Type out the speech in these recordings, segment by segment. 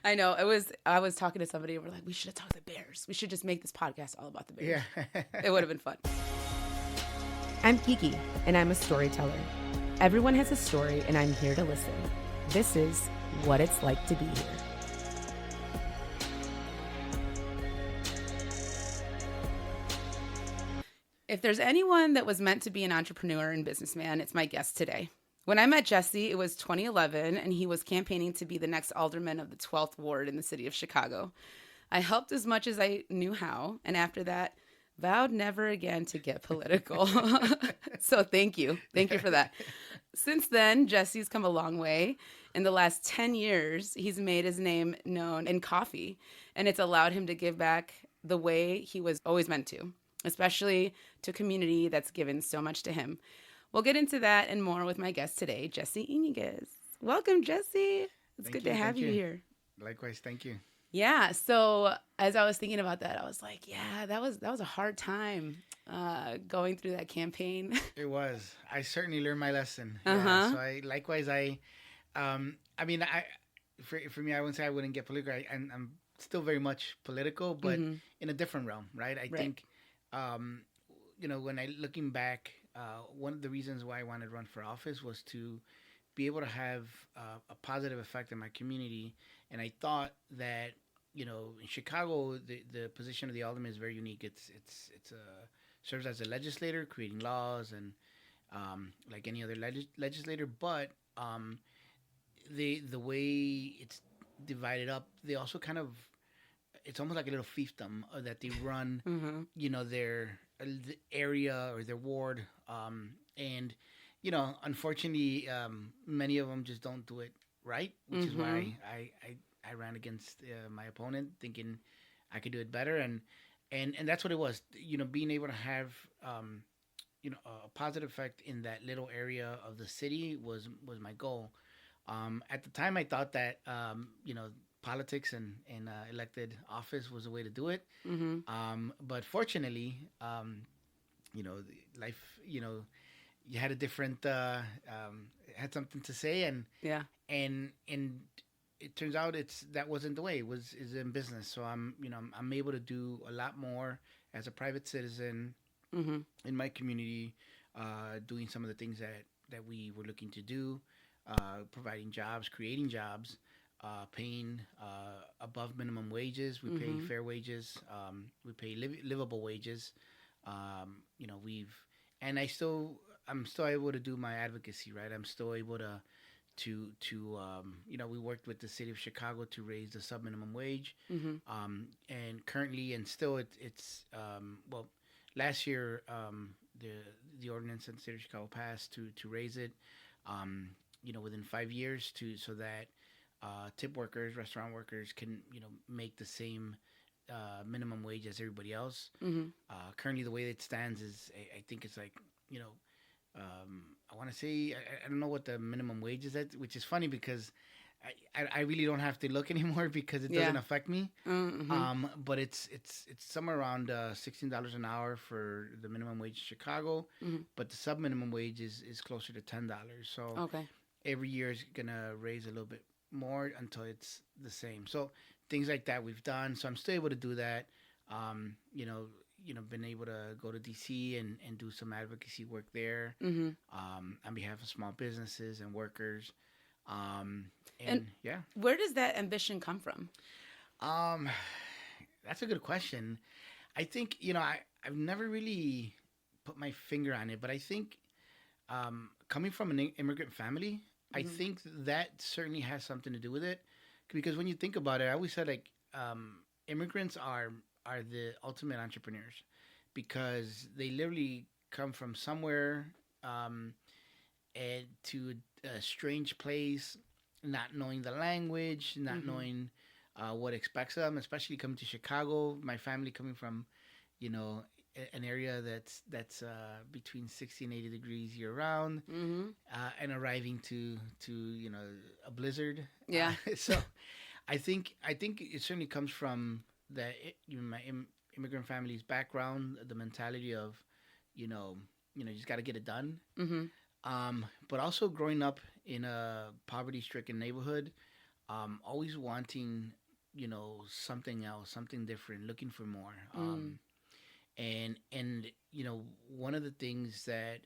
I know. I was talking to somebody and we're like, we should have talked to bears. We should just make this podcast all about the bears. Yeah. It would have been fun. I'm Kiki, and I'm a storyteller. Everyone has a story, and I'm here to listen. This is What It's Like to Be Here. If there's anyone that was meant to be an entrepreneur and businessman, it's my guest today. When I met Jesse, it was 2011, and he was campaigning to be the next alderman of the 12th ward in the city of Chicago. I helped as much as I knew how, and after that, vowed never again to get political. So thank you. Thank you for that. Since then, Jesse's come a long way. In the last 10 years, he's made his name known in coffee, and it's allowed him to give back the way he was always meant to, especially to a community that's given so much to him. We'll get into that and more with my guest today, Jesse Iñiguez. Welcome, Jesse. It's good to have you here. Likewise, thank you. Yeah. So as I was thinking about that, I was like, yeah, that was a hard time going through that campaign. It was. I certainly learned my lesson. Uh-huh. Yeah, for me, I wouldn't say I wouldn't get political. I'm still very much political, but in a different realm, right? I think, when looking back, one of the reasons why I wanted to run for office was to be able to have a positive effect in my community. And I thought that, in Chicago, the position of the alderman is very unique. It's serves as a legislator, creating laws and like any other legislator. But the way it's divided up, they also kind of, it's almost like a little fiefdom that they run, their the area or their ward. And, unfortunately, many of them just don't do it right, which is why I ran against my opponent thinking I could do it better. And that's what it was, being able to have, a positive effect in that little area of the city was my goal. At the time, I thought that, politics and elected office was a way to do it. But fortunately, life, you had a different, had something to say, and it turns out that wasn't the way. Is in business. So I'm able to do a lot more as a private citizen in my community, doing some of the things that we were looking to do, providing jobs, creating jobs, paying above minimum wages. We pay fair wages. We pay livable wages. I'm still able to do my advocacy, right? I'm still able to we worked with the city of Chicago to raise the sub minimum wage. And currently, and still it's last year, the ordinance in the city of Chicago passed to raise it, within 5 years so that tip workers, restaurant workers can, make the same minimum wage as everybody else. Currently, the way it stands is, I think it's like, I want to say, I don't know what the minimum wage is at, which is funny because I really don't have to look anymore because it doesn't affect me. But it's somewhere around $16 an hour for the minimum wage in Chicago, but the sub minimum wage is closer to $10. So every year is gonna raise a little bit more until it's the same. So things like that we've done. So I'm still able to do that. Been able to go to DC and do some advocacy work there on behalf of small businesses and workers. Where does that ambition come from? That's a good question. I think, I've never really put my finger on it, but I think coming from an immigrant family, I think that certainly has something to do with it. Because when you think about it, I always said immigrants are the ultimate entrepreneurs because they literally come from somewhere and to a strange place, not knowing the language, not knowing what expects them, especially coming to Chicago. My family coming from, an area that's between 60 and 80 degrees year round, and arriving to a blizzard. Yeah. So I think it certainly comes from my immigrant family's background, the mentality of, you just got to get it done. But also growing up in a poverty-stricken neighborhood, always wanting, something else, something different, looking for more. And one of the things that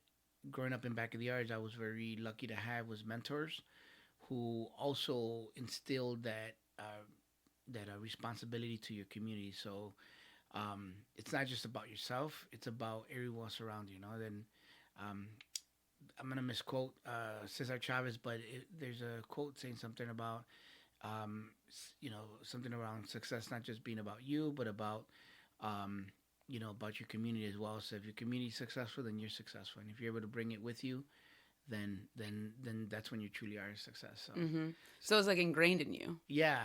growing up in back of the yards, I was very lucky to have was mentors who also instilled that responsibility to your community. So it's not just about yourself; it's about everyone else around you. Then I'm gonna misquote Cesar Chavez, but there's a quote saying something about something around success not just being about you, but about about your community as well. So if your community is successful, then you're successful, and if you're able to bring it with you, then that's when you truly are a success. So, so it's like ingrained in you. Yeah.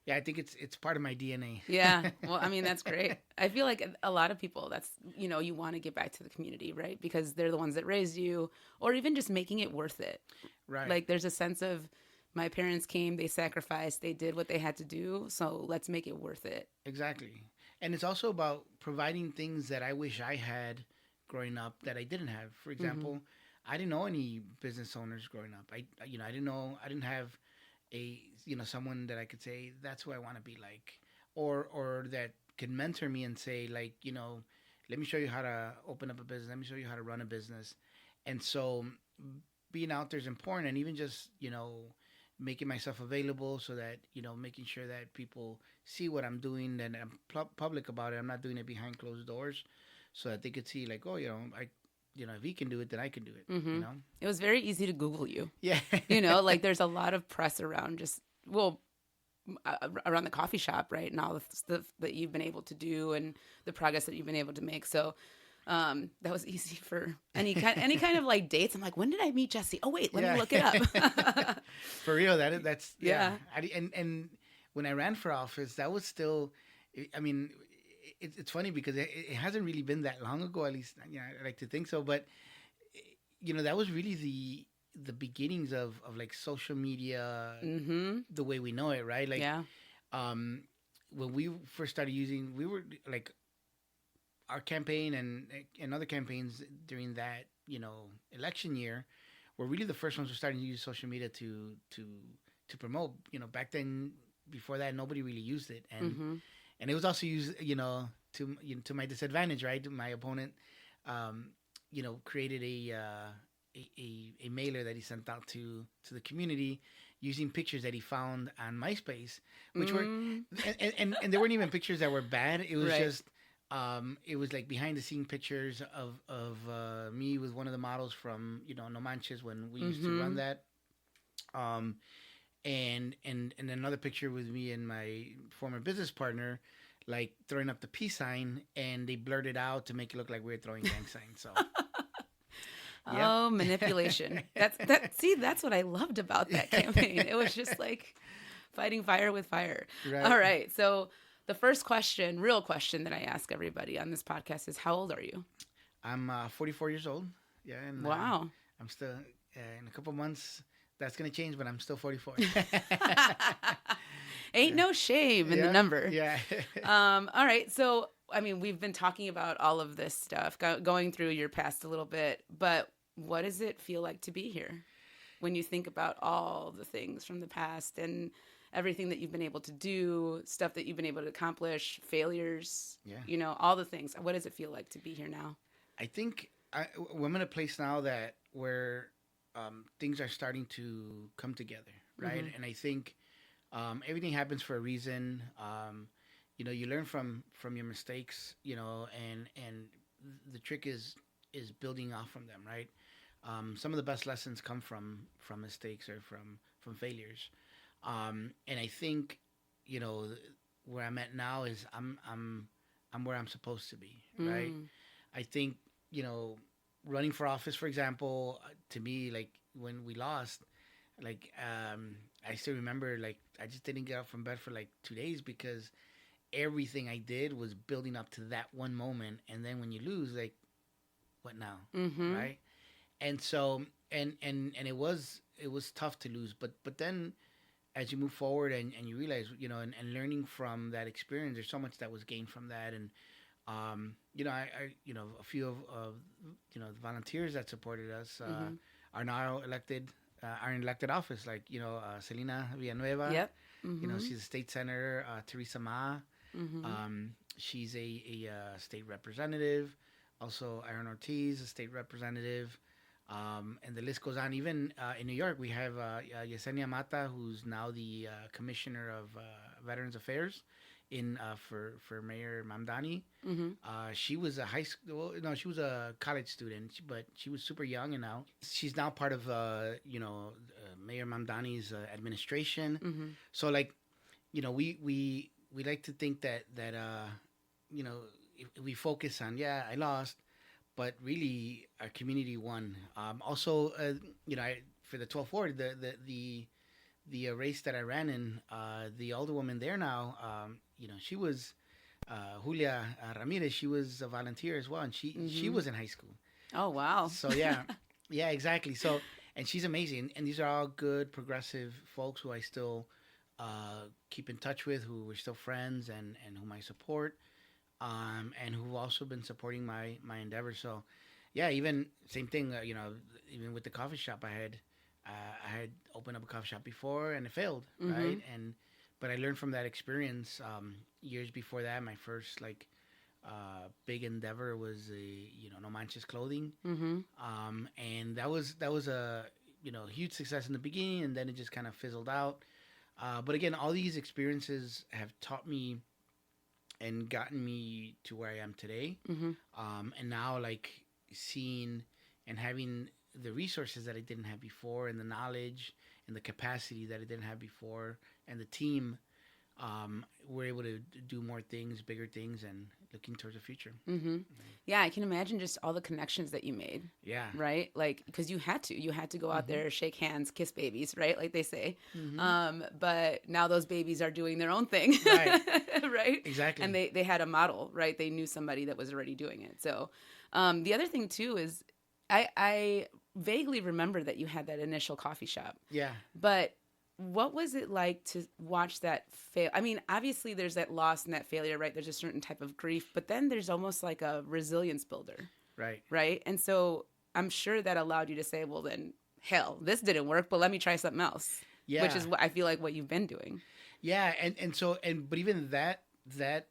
I think it's part of my DNA. Yeah. Well, I mean, that's great. I feel like a lot of people, that's you want to get back to the community, right? Because they're the ones that raised you, or even just making it worth it. Right. Like there's a sense of my parents came, they sacrificed, they did what they had to do, so let's make it worth it. Exactly. And it's also about providing things that I wish I had growing up that I didn't have. For example, I didn't know any business owners growing up. I didn't have someone that I could say that's who I want to be like, or that could mentor me and say like, let me show you how to open up a business. Let me show you how to run a business. And so being out there is important, and even just making myself available so that making sure that people see what I'm doing and I'm public about it. I'm not doing it behind closed doors, so that they could see like, oh, if he can do it, then I can do it. It was very easy to Google you. Yeah. Like there's a lot of press around around the coffee shop, right? And all the stuff that you've been able to do and the progress that you've been able to make. So that was easy for any kind of like dates. I'm like, when did I meet Jesse? Oh wait, let me look it up. For real, that's yeah. And when I ran for office, that was still, I mean, it's funny because it hasn't really been that long ago. At least, I like to think so. But that was really the beginnings of like social media, the way we know it, right? Like, when we first started using, we were like, our campaign and other campaigns during that election year were really the first ones who started to use social media to promote. Back then, before that, nobody really used it, and it was also used to my disadvantage, right? My opponent created a mailer that he sent out to the community using pictures that he found on MySpace, which were and there weren't even pictures that were bad. It was just it was like behind the scene pictures of me with one of the models from No Manches when we used to run that, and another picture with me and my former business partner, like throwing up the peace sign, and they blurred it out to make it look like we were throwing gang signs. So. Oh, manipulation. That's what I loved about that campaign. It was just like fighting fire with fire. Right. All right. So the first real question that I ask everybody on this podcast is, how old are you? I'm 44 years old. Yeah. And, wow. I'm still, in a couple months, that's going to change, but I'm still 44. Ain't no shame in the number. Yeah. All right. So, I mean, we've been talking about all of this stuff, going through your past a little bit, but what does it feel like to be here when you think about all the things from the past and everything that you've been able to do, stuff that you've been able to accomplish, failures, all the things? What does it feel like to be here now? I think we're in a place now where things are starting to come together, right? And I think everything happens for a reason. You learn from your mistakes, and the trick is building off from them, right? Some of the best lessons come from mistakes or from failures. And I think, where I'm at now is I'm where I'm supposed to be, right? I think, running for office, for example, to me, like when we lost, like, I still remember, like, I just didn't get up from bed for like 2 days because everything I did was building up to that one moment. And then when you lose, like, what now? Right. And so, and it was tough to lose, but then as you move forward and you realize, and learning from that experience, there's so much that was gained from that. And, a few of the volunteers that supported us, are now elected are in elected office, like Selena Villanueva. Yep. She's a state senator. Teresa Ma. Mm-hmm. She's a state representative. Also, Aaron Ortiz, a state representative. And the list goes on. Even in New York, we have Yesenia Mata, who's now the commissioner of Veterans Affairs for Mayor Mamdani. Mm-hmm. She was a high school, no, she was a college student, but she was super young, and now she's now part of Mayor Mamdani's administration. Mm-hmm. So like, we like to think that if we focus on I lost, but really our community won. Also, for the 12th ward, the race that I ran in, the alderwoman there now, she was Julia Ramirez. She was a volunteer as well, and she was in high school. Oh wow! So yeah, exactly. So, and she's amazing. And these are all good progressive folks who I still keep in touch with, who we're still friends, and whom I support. And who've also been supporting my endeavors. So, yeah, even same thing. Even with the coffee shop, I had opened up a coffee shop before, and it failed, Mm-hmm. right? But I learned from that experience. Years before that, my first big endeavor was No Manches Clothing, Mm-hmm. and that was a huge success in the beginning, and then it just kind of fizzled out. But again, all these experiences have taught me and gotten me to where I am today. Mm-hmm. And now, seeing and having the resources that I didn't have before, and the knowledge and the capacity that I didn't have before, and the team, we're able to do more things, bigger things, and looking towards the future. Mm-hmm. Yeah, I can imagine just all the connections that you made. Yeah. Right? Because you had to go out there, shake hands, kiss babies, right? Like they say. Mm-hmm. But now those babies are doing their own thing. Right. Right? Exactly. And they had a model, right? They knew somebody that was already doing it. So the other thing too is I vaguely remember that you had that initial coffee shop. Yeah. But what was it like to watch that fail? I mean, obviously there's that loss and that failure, right? There's a certain type of grief, but then there's almost like a resilience builder. Right. Right. And so I'm sure that allowed you to say, well, then hell, this didn't work, but let me try something else. Yeah. Which is what I feel like what you've been doing. Yeah. But even that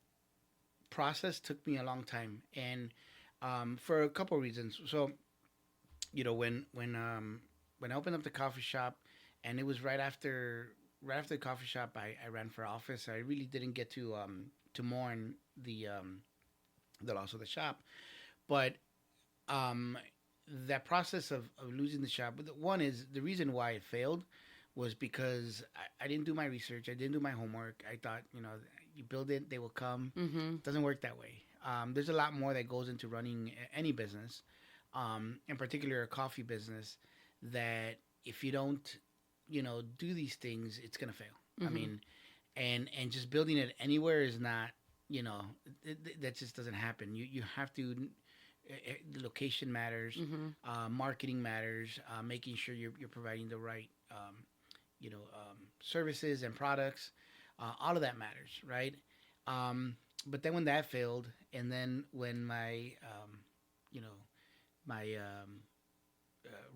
process took me a long time. And for a couple of reasons. So, when I opened up the coffee shop, and it was right after the coffee shop, I ran for office. I really didn't get to mourn the loss of the shop, but that process of losing the shop. One is the reason why it failed was because I didn't do my research. I didn't do my homework. I thought, you build it, they will come. Mm-hmm. It doesn't work that way. There's a lot more that goes into running any business, in particular a coffee business, that if you don't do these things, it's gonna fail. Mm-hmm. I mean, and just building it anywhere is not, that just doesn't happen. You have to. The location matters. Mm-hmm. Marketing matters. Making sure you're providing the right, services and products. All of that matters, right? But then when that failed, and then when my,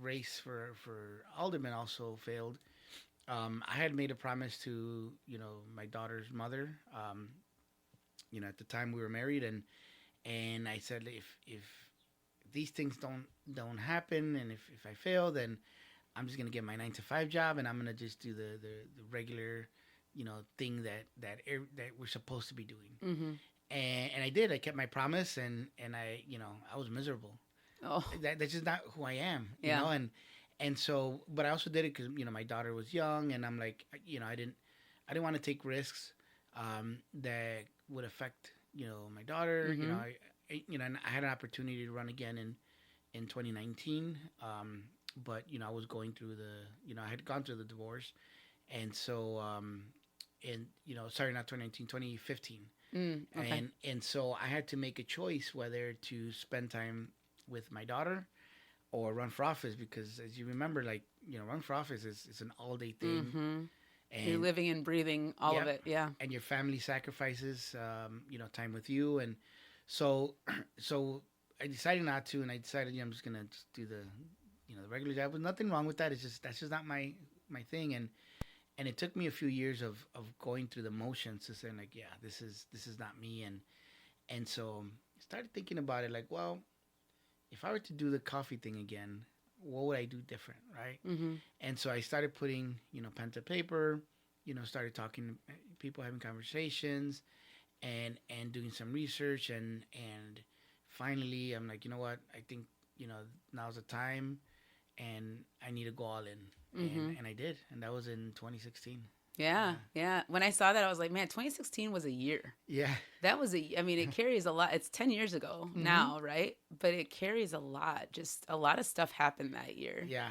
race for Alderman also failed. I had made a promise to my daughter's mother. At the time we were married, and I said if these things don't happen, and if I fail, then I'm just gonna get my 9-to-5 job, and I'm gonna just do the regular thing that we're supposed to be doing. Mm-hmm. And I did. I kept my promise, and I was miserable. Oh. That's just not who I am, Yeah. and so, but I also did it because my daughter was young, and I'm like, I didn't want to take risks that would affect my daughter. Mm-hmm. And I had an opportunity to run again in 2019, but I was going through I had gone through the divorce, and so sorry, not 2019, 2015. Okay. And so I had to make a choice whether to spend time with my daughter or run for office, because as you remember, run for office is an all day thing. Mm-hmm. And you're living and breathing all of it. Yeah. And your family sacrifices, time with you. And so I decided not to, and I decided, I'm just going to just do the regular job. There's nothing wrong with that. It's just that's just not my thing. And it took me a few years of going through the motions to say like, yeah, this is not me. And so I started thinking about it like, well, if I were to do the coffee thing again, what would I do different, right? Mm-hmm. And so I started putting, pen to paper, started talking to people, having conversations, and doing some research, and finally I'm like, you know what? I think now's the time, and I need to go all in, and I did, and that was in 2016. Yeah. When I saw that, I was like, man, 2016 was a year. Yeah. That was I mean, it carries a lot. It's 10 years ago now, right? But it carries a lot. Just a lot of stuff happened that year. Yeah.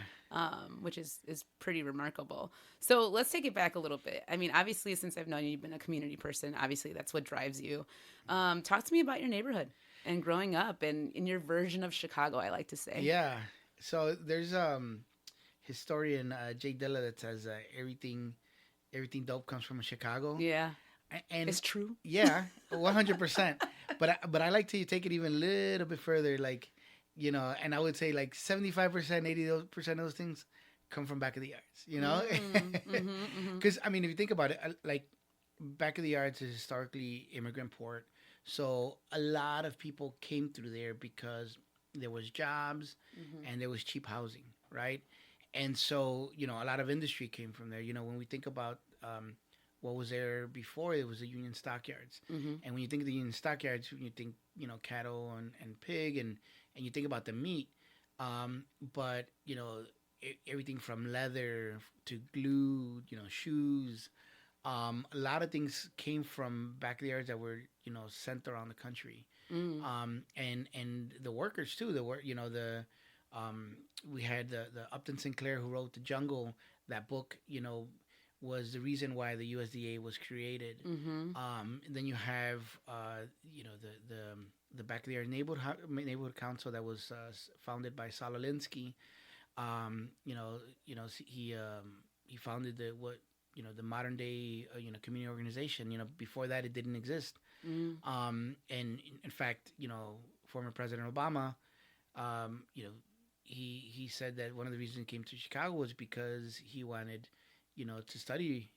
Which is pretty remarkable. So let's take it back a little bit. I mean, obviously, since I've known you, you've been a community person. Obviously, that's what drives you. Talk to me about your neighborhood and growing up and in your version of Chicago, I like to say. Yeah. So there's historian Jay Dilla that says everything dope comes from Chicago. Yeah. And it's true. Yeah, 100%. But I like to take it even a little bit further, like, and I would say like 75%, 80% of those things come from back of the yards, Because, I mean, if you think about it, like back of the yards is historically immigrant port. So a lot of people came through there because there was jobs and there was cheap housing, right? And so, a lot of industry came from there. When we think about what was there before, it was the Union Stockyards. And when you think of the Union Stockyards, you think, cattle and pig, and you think about the meat. But, everything from leather to glue, shoes, a lot of things came from back of the yards that were, sent around the country. And the workers, too, we had the Upton Sinclair who wrote The Jungle. That book, was the reason why the USDA was created. Then you have, the back of the yard neighborhood council that was founded by Saul Alinsky. He founded the modern day community organization. Before that it didn't exist. And in fact, former President Obama, he said that one of the reasons he came to Chicago was because he wanted, to study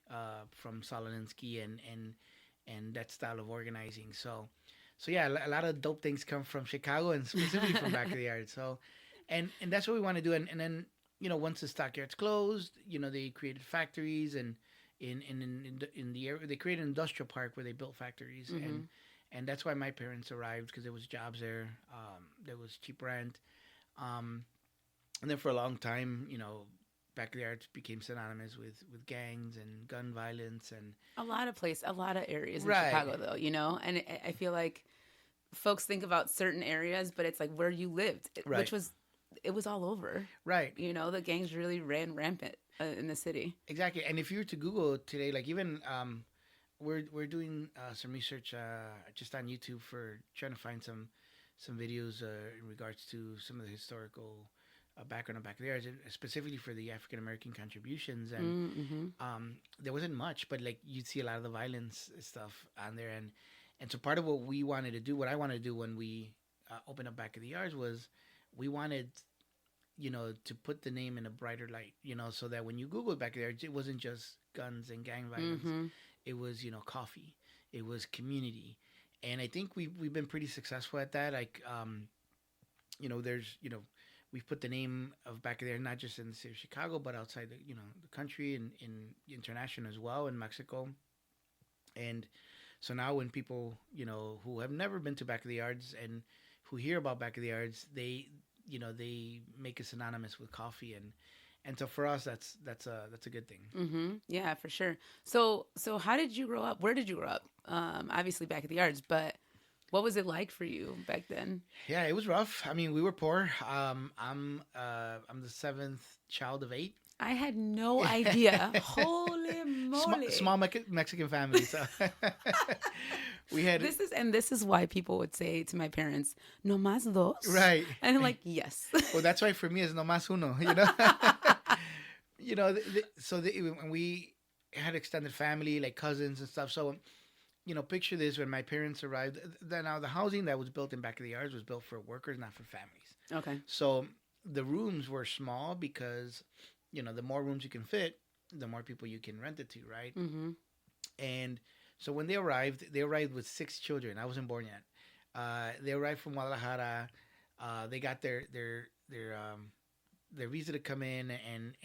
from Saul Alinsky and that style of organizing. So yeah, a lot of dope things come from Chicago and specifically from back of the yard. So, and that's what we want to do. And then, once the stockyards closed, they created factories, and in the area, they created an industrial park where they built factories. And that's why my parents arrived, because there was jobs there. There was cheap rent. And then for a long time, back of the yards became synonymous with gangs and gun violence and a lot of areas in Chicago, though, and I feel like folks think about certain areas, but it's like where you lived, which was, it was all over. Right. The gangs really ran rampant in the city. Exactly. And if you were to Google today, like even we're doing some research just on YouTube for trying to find some videos in regards to some of the historical background of back there, specifically for the African American contributions, and there wasn't much, but like you'd see a lot of the violence stuff on there, and so part of what I wanted to do when we opened up back of the yards was we wanted, to put the name in a brighter light, so that when you Google back of the yards, it wasn't just guns and gang violence, it was coffee, it was community, and I think we've been pretty successful at that. Like there's we've put the name of back there not just in the city of Chicago, but outside the country and in international as well, in Mexico. And so now when people who have never been to back of the yards and who hear about back of the yards, they make it synonymous with coffee, and so for us that's a good thing. Yeah, for sure. So how did you grow up? Where did you grow up? Obviously back of the yards, but what was it like for you back then? Yeah, it was rough. I mean, we were poor. I'm the seventh child of 8. I had no idea. Holy moly! Small Mexican family. So we had this is why people would say to my parents, "No más dos." Right. And I'm like, yes. Well, that's why for me it's no más uno. When we had extended family, like cousins and stuff. So, picture this: when my parents arrived, now the housing that was built in back of the yards was built for workers, not for families. Okay. So the rooms were small because, the more rooms you can fit, the more people you can rent it to, right? Mm-hmm. And so when they arrived with 6 children. I wasn't born yet. They arrived from Guadalajara. They got their visa to come in, and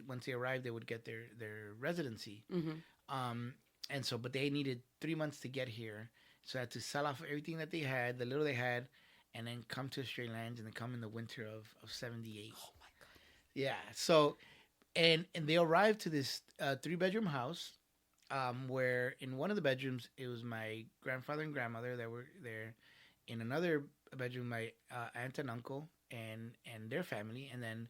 once they arrived, they would get their residency. Mm-hmm. And so, but they needed 3 months to get here, so I had to sell off everything that they had, the little they had, and then come to Australian lands, and then come in the winter of '78. Oh my god. Yeah. So, and they arrived to this 3-bedroom house, where in one of the bedrooms it was my grandfather and grandmother that were there. In another bedroom, my aunt and uncle and their family, and then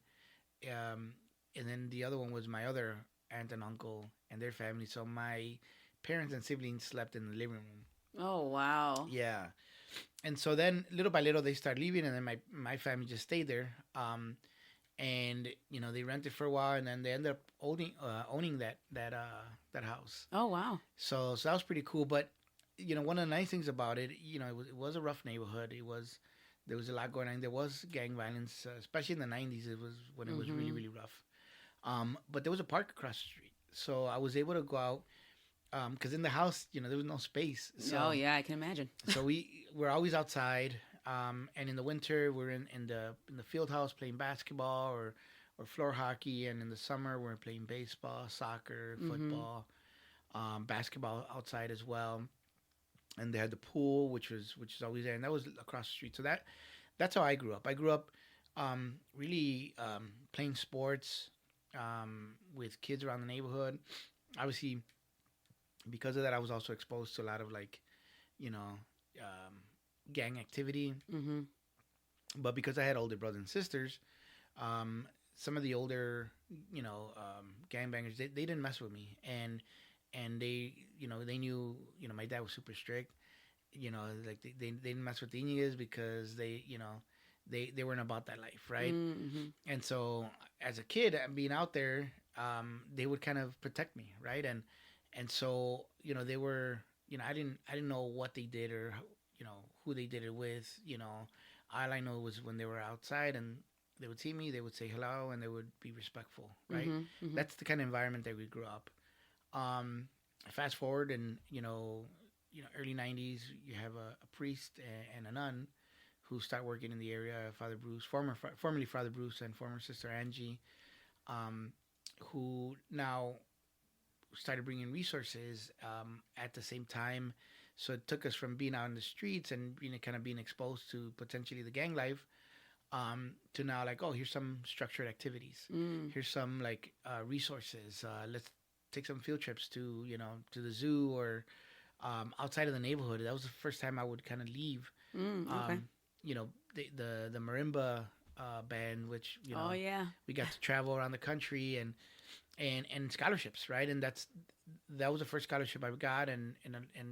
the other one was my other aunt and uncle and their family. So my parents and siblings slept in the living room. Oh wow. Yeah. And so then little by little they started leaving, and then my family just stayed there. And they rented for a while, and then they ended up owning that house. Oh wow. So that was pretty cool. But one of the nice things about it, it was a rough neighborhood. There was a lot going on. There was gang violence, especially in the '90s. It was when it was really, really rough. But there was a park across the street, so I was able to go out. Because in the house, there was no space. So, oh yeah, I can imagine. So we're always outside. And in the winter, we're in the field house playing basketball or floor hockey, and in the summer, we're playing baseball, soccer, football, basketball outside as well. And they had the pool, which is always there, and that was across the street. So that's how I grew up. I grew up really playing sports with kids around the neighborhood. Obviously, because of that, I was also exposed to a lot of gang activity. Mm-hmm. But because I had older brothers and sisters, some of the older gangbangers, they didn't mess with me, and they they knew my dad was super strict. Like they didn't mess with the Íñiguez because they weren't about that life, right? Mm-hmm. And so as a kid being out there, they would kind of protect me, right? And so they were I didn't know what they did or who they did it with. All I know was when they were outside and they would see me, they would say hello, and they would be respectful, right? Mm-hmm. Mm-hmm. That's the kind of environment that we grew up. Fast forward, and early '90s, you have a priest and a nun who start working in the area. Father Bruce, formerly Father Bruce, and former Sister Angie, who now started bringing resources at the same time. So it took us from being out in the streets and being exposed to potentially the gang life, to now here's some structured activities. Here's some resources. Let's take some field trips to the zoo or outside of the neighborhood. That was the first time I would kind of leave. Okay. The marimba band, which oh yeah, we got to travel around the country and scholarships, right? And that was the first scholarship I got, and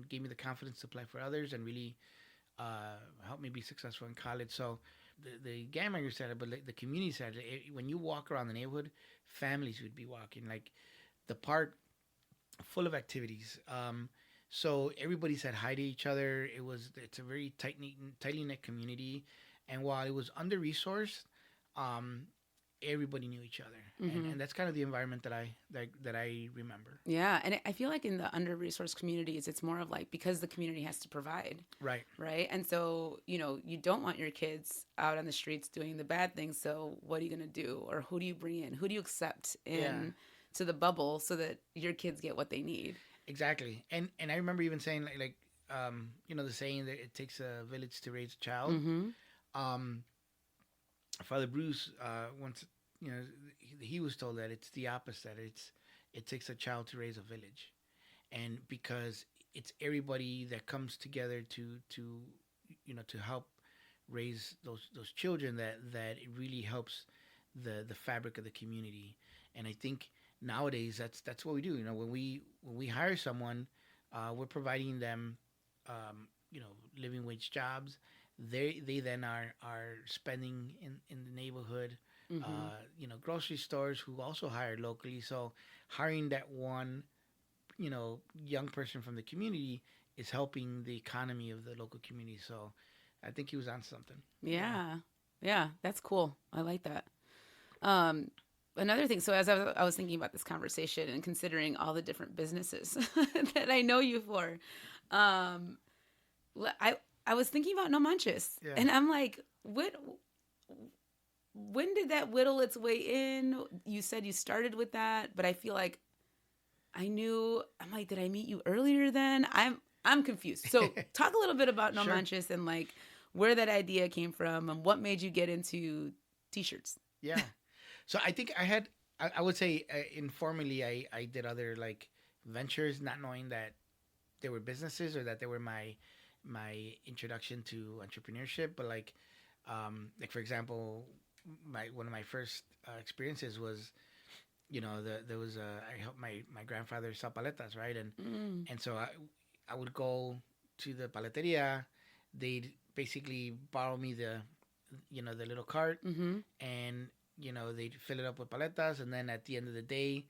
gave me the confidence to apply for others, and really helped me be successful in college. So the gangbangers said it, but the community said it. When you walk around the neighborhood, families would be walking, the park full of activities. So everybody said hi to each other. It's a very tightly knit community, and while it was under resourced, everybody knew each other, and that's kind of the environment that I remember. Yeah, and I feel like in the under-resourced communities, it's more of because the community has to provide. Right, and so you don't want your kids out on the streets doing the bad things. So what are you gonna do, or who do you bring in? Who do you accept in to the bubble so that your kids get what they need? Exactly, and I remember even saying the saying that it takes a village to raise a child. Mm-hmm. Father Bruce once, he was told that it's the opposite. It takes a child to raise a village, and because it's everybody that comes together to help raise those children that it really helps the fabric of the community. And I think nowadays that's what we do. When we hire someone, we're providing them living wage jobs. They then are spending in the neighborhood, grocery stores who also hire locally. So hiring that one, young person from the community is helping the economy of the local community. So I think he was on something. Yeah. Yeah, that's cool. I like that. Another thing, so as I was thinking about this conversation and considering all the different businesses that I know you for, um, I was thinking about No Manches, Yeah. and I'm like, when did that whittle its way in? You said you started with that, but I feel like I'm like, did I meet you earlier then? I'm confused. So talk a little bit about No Sure. Manches and like where that idea came from and what made you get into t-shirts. Yeah. So I think I would say informally, I did other like ventures, not knowing that they were businesses or that they were my introduction to entrepreneurship. But like for example, one of my first experiences was, there was I helped my grandfather sell paletas, right? And so I would go to the paleteria. They'd basically borrow me the little cart, Mm-hmm. and they'd fill it up with paletas, and then at the end of the day,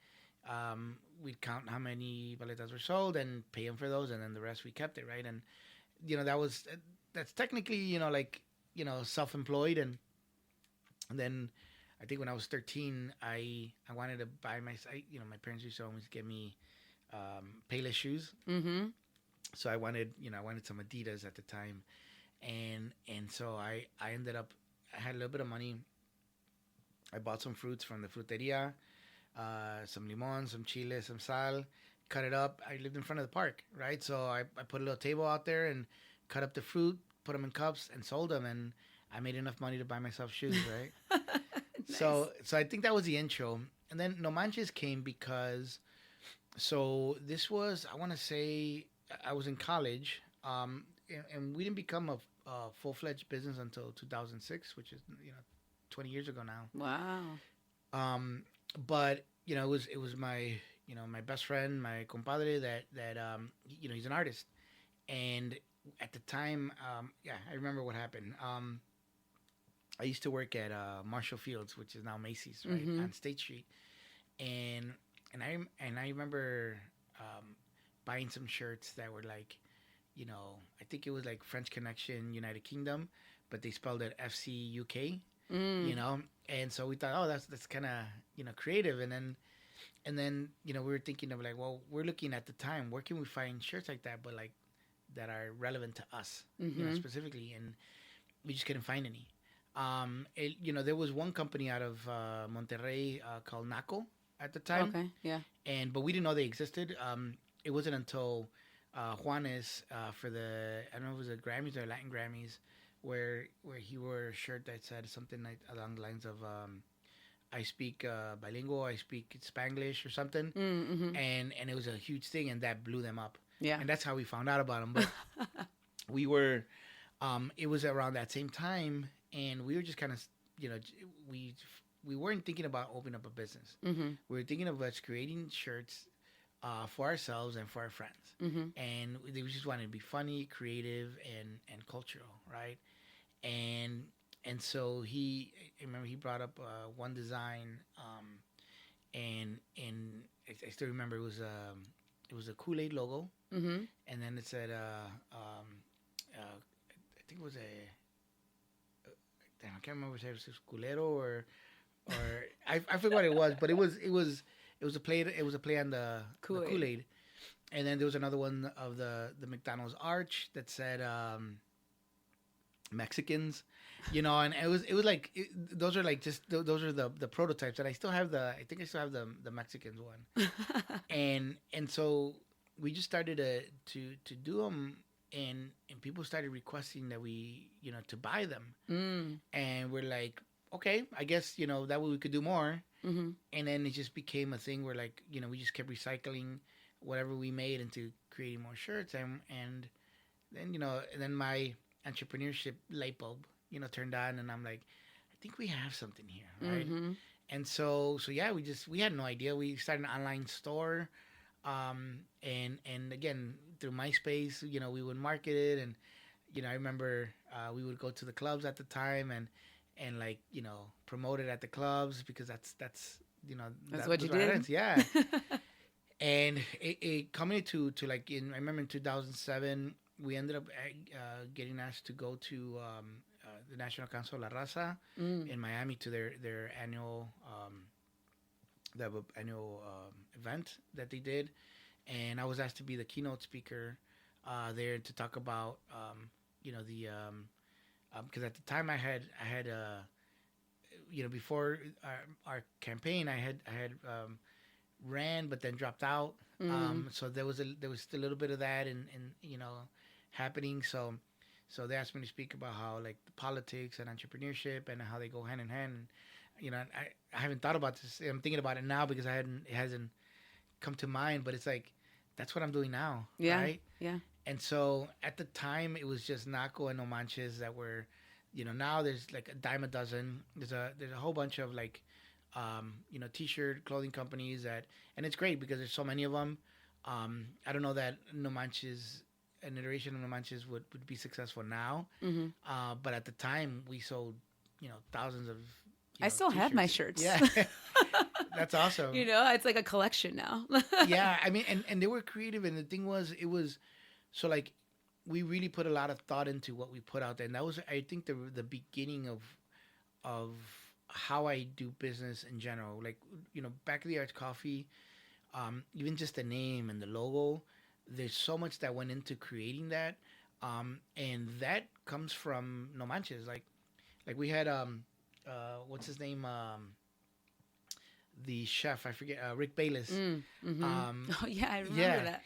we'd count how many paletas were sold and pay them for those, and then the rest we kept it, right? And that's technically self-employed, and then I think when I was 13, I wanted to buy my parents used to always give me Payless shoes, Mm-hmm. so I wanted some Adidas at the time, and so I ended up, I had a little bit of money. I bought some fruits from the fruteria, some limon, some chile, some sal, cut it up. I lived in front of the park, right? So I put a little table out there and cut up the fruit, put them in cups, and sold them. And I made enough money to buy myself shoes, right? Nice. So I think that was the intro. And then No Manches came because, so this was, I want to say, I was in college, and we didn't become a full-fledged business until 2006, which is, 20 years ago now. Wow. But it was my my best friend, my compadre, that he's an artist, and at the time, I remember what happened. I used to work at Marshall Fields, which is now Macy's, right, Mm-hmm. on State Street, and I remember buying some shirts that were like, I think it was like French Connection United Kingdom, but they spelled it FC UK. Mm. And so we thought, oh, that's kind of creative, and then we were thinking of like, well, we're looking at the time, where can we find shirts like that, but like that are relevant to us, Mm-hmm. specifically, and we just couldn't find any. There was one company out of Monterrey called Naco at the time, Okay. Yeah. but we didn't know they existed. It wasn't until Juanes, for the, I don't know if it was the Grammys or Latin Grammys, where he wore a shirt that said something like along the lines of I speak bilingual, I speak Spanglish or something, Mm-hmm. and it was a huge thing, and that blew them up, Yeah. and that's how we found out about them. But we were, it was around that same time, and we were just kind of, we weren't thinking about opening up a business. Mm-hmm. We were thinking of us creating shirts for ourselves and for our friends, Mm-hmm. and we just wanted to be funny, creative, and cultural, right? And so I remember he brought up one design, and I still remember it was a Kool-Aid logo, Mm-hmm. and then it said I think it was damn, I can't remember if it was Culero or I forgot what it was, but it was a play on the Kool-Aid. Kool-Aid, and then there was another one of the McDonald's arch that said Mexicans, and it was like those are like those are the prototypes, and I think I still have the Mexicans one, and so we just started to do them, and people started requesting that we to buy them, Mm. and we're like, okay, I guess that way we could do more, Mm-hmm. and then it just became a thing where like we just kept recycling whatever we made into creating more shirts, and then my entrepreneurship light bulb turned on, and I'm like, I think we have something here, right? Mm-hmm. And so yeah, we had no idea. We started an online store, and again through MySpace, we would market it, and I remember we would go to the clubs at the time, and like promote it at the clubs, because that's That's what you those were our did. events, yeah. And it coming to like I remember in 2007 we ended up getting asked to go to the National Council La Raza in Miami to their annual event that they did, and I was asked to be the keynote speaker there to talk about the because at the time I had before our campaign I had ran but then dropped out. So there was still a little bit of that and happening. So they asked me to speak about how like the politics and entrepreneurship and how they go hand in hand. I haven't thought about this. I'm thinking about it now because it hasn't come to mind. But it's like that's what I'm doing now, right? Yeah. And so at the time it was just Naco and No Manches that were, now there's like a dime a dozen. There's a whole bunch of like t-shirt clothing companies and it's great because there's so many of them. I don't know that No Manches, an iteration of No Manches would be successful now. But at the time we sold, thousands of, I still t-shirts. have my shirts. Yeah. That's awesome. It's like a collection now. Yeah. I mean, and they were creative. And the thing was, so like, we really put a lot of thought into what we put out there. And that was, I think, the beginning of how I do business in general. Like, back at the Yards Coffee, even just the name and the logo, there's so much that went into creating that. And that comes from No Manches. Like we had, what's his name? The chef, I forget, Rick Bayless. Oh yeah, I remember that.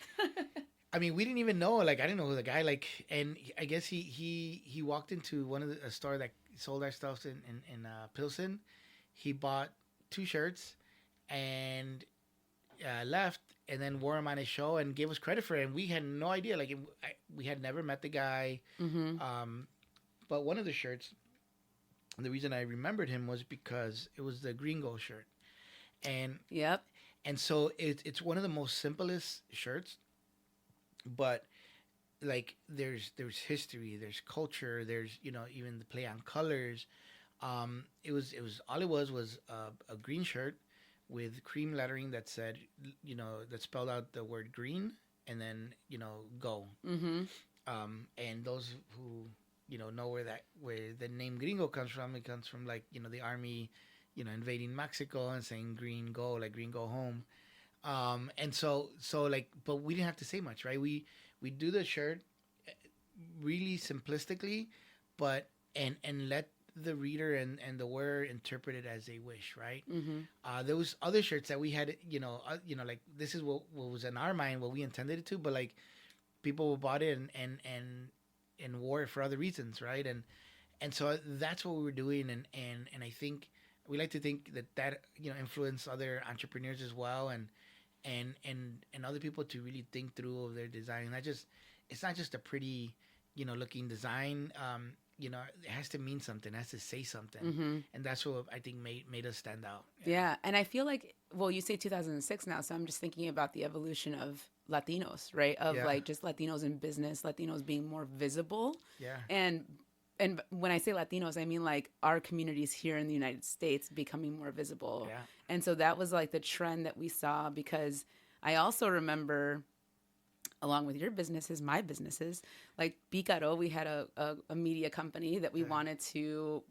I mean, we didn't even know. Like, I didn't know who the guy. Like, and I guess he walked into a store that sold our stuff in Pilsen. He bought 2 shirts and left, and then wore them on his show and gave us credit for it. And we had no idea. Like, we had never met the guy. But one of the shirts, the reason I remembered him was because it was the Gringo shirt. And yep. And so it's one of the most simplest shirts. But like there's history, there's culture, there's even the play on colors. It was all it was a green shirt with cream lettering that said that spelled out the word green and then go. And those who know where the name Gringo comes from, it comes from like the army invading Mexico and saying green go, like green go home. And so like, but we didn't have to say much, right? We do the shirt really simplistically, but and let the reader and the wearer interpret it as they wish, right? There was other shirts that we had, like this is what was in our mind, what we intended it to, but like people bought it and wore it for other reasons, right? And so that's what we were doing, and I think we like to think that influenced other entrepreneurs as well, and other people to really think through of their design. It's not just a pretty, looking design. It has to mean something. It has to say something, and that's what I think made us stand out. Yeah, and I feel like, well, you say 2006 now, so I'm just thinking about the evolution of Latinos, right? Of like just Latinos in business, Latinos being more visible. Yeah. And when I say Latinos, I mean like our communities here in the United States becoming more visible. Yeah. And so that was like the trend that we saw, because I also remember, along with your businesses, my businesses, like Picaro, we had a media company that we wanted to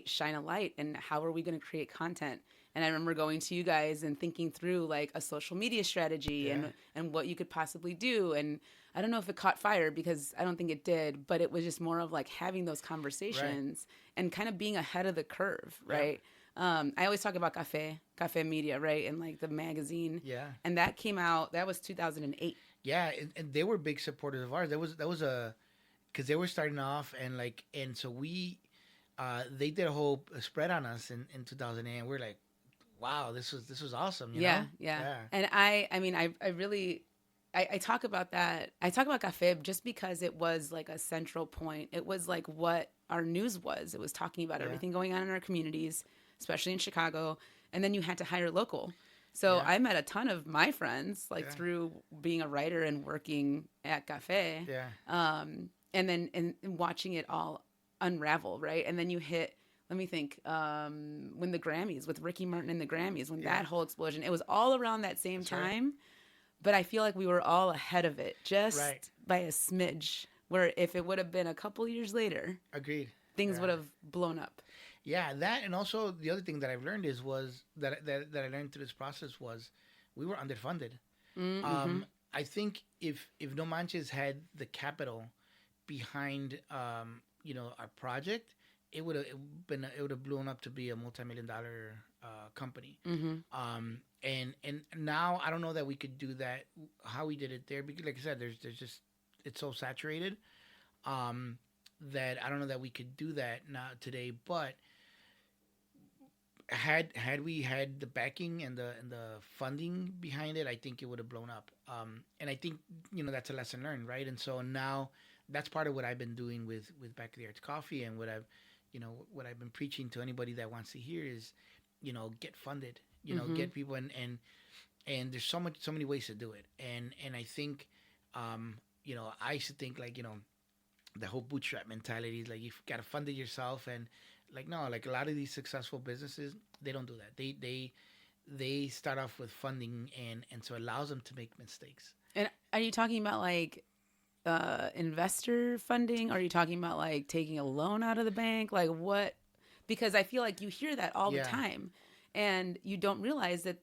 shine a light, and how are we going to create content? And I remember going to you guys and thinking through like a social media strategy and what you could possibly do. And I don't know if it caught fire, because I don't think it did, but it was just more of like having those conversations and kind of being ahead of the curve, right? I always talk about Cafe Media, right? And like the magazine. Yeah. And that came out, that was 2008. Yeah, and they were big supporters of ours. That was because they were starting off, and so we, they did a whole spread on us in 2008, and we're like, wow, this was awesome. You know? Yeah. And I mean, I really, I talk about that. I talk about Cafe just because it was like a central point. It was like what our news was. It was talking about everything going on in our communities, especially in Chicago. And then you had to hire local. So I met a ton of my friends through being a writer and working at Cafe. Yeah. And then and watching it all unravel, right? And then you hit, let me think, when the Grammys, with Ricky Martin and the Grammys, when that whole explosion, it was all around that same time. Right. But I feel like we were all ahead of it, just by a smidge, where if it would have been a couple years later. Agreed. things would have blown up. Yeah, that, and also the other thing that I've learned was that I learned through this process was we were underfunded. Mm-hmm. I think if No Manches had the capital behind our project, it would have blown up to be a multi-million-dollar company. Mm-hmm. And now I don't know that we could do that how we did it there, because like I said, there's just, it's so saturated that I don't know that we could do that now today. But had we had the backing and the funding behind it, I think it would have blown up. And I think that's a lesson learned, right? And so now that's part of what I've been doing with Back of the Yards Coffee, and what I've been preaching to anybody that wants to hear is, get funded, get people, and there's so many ways to do it. And I think, I used to think like, the whole bootstrap mentality is like, you've got to fund it yourself. And like, no, like a lot of these successful businesses, they don't do that. They start off with funding, and so it allows them to make mistakes. And are you talking about like investor funding? Are you talking about like taking a loan out of the bank? Like what? Because I feel like you hear that all the time, and you don't realize that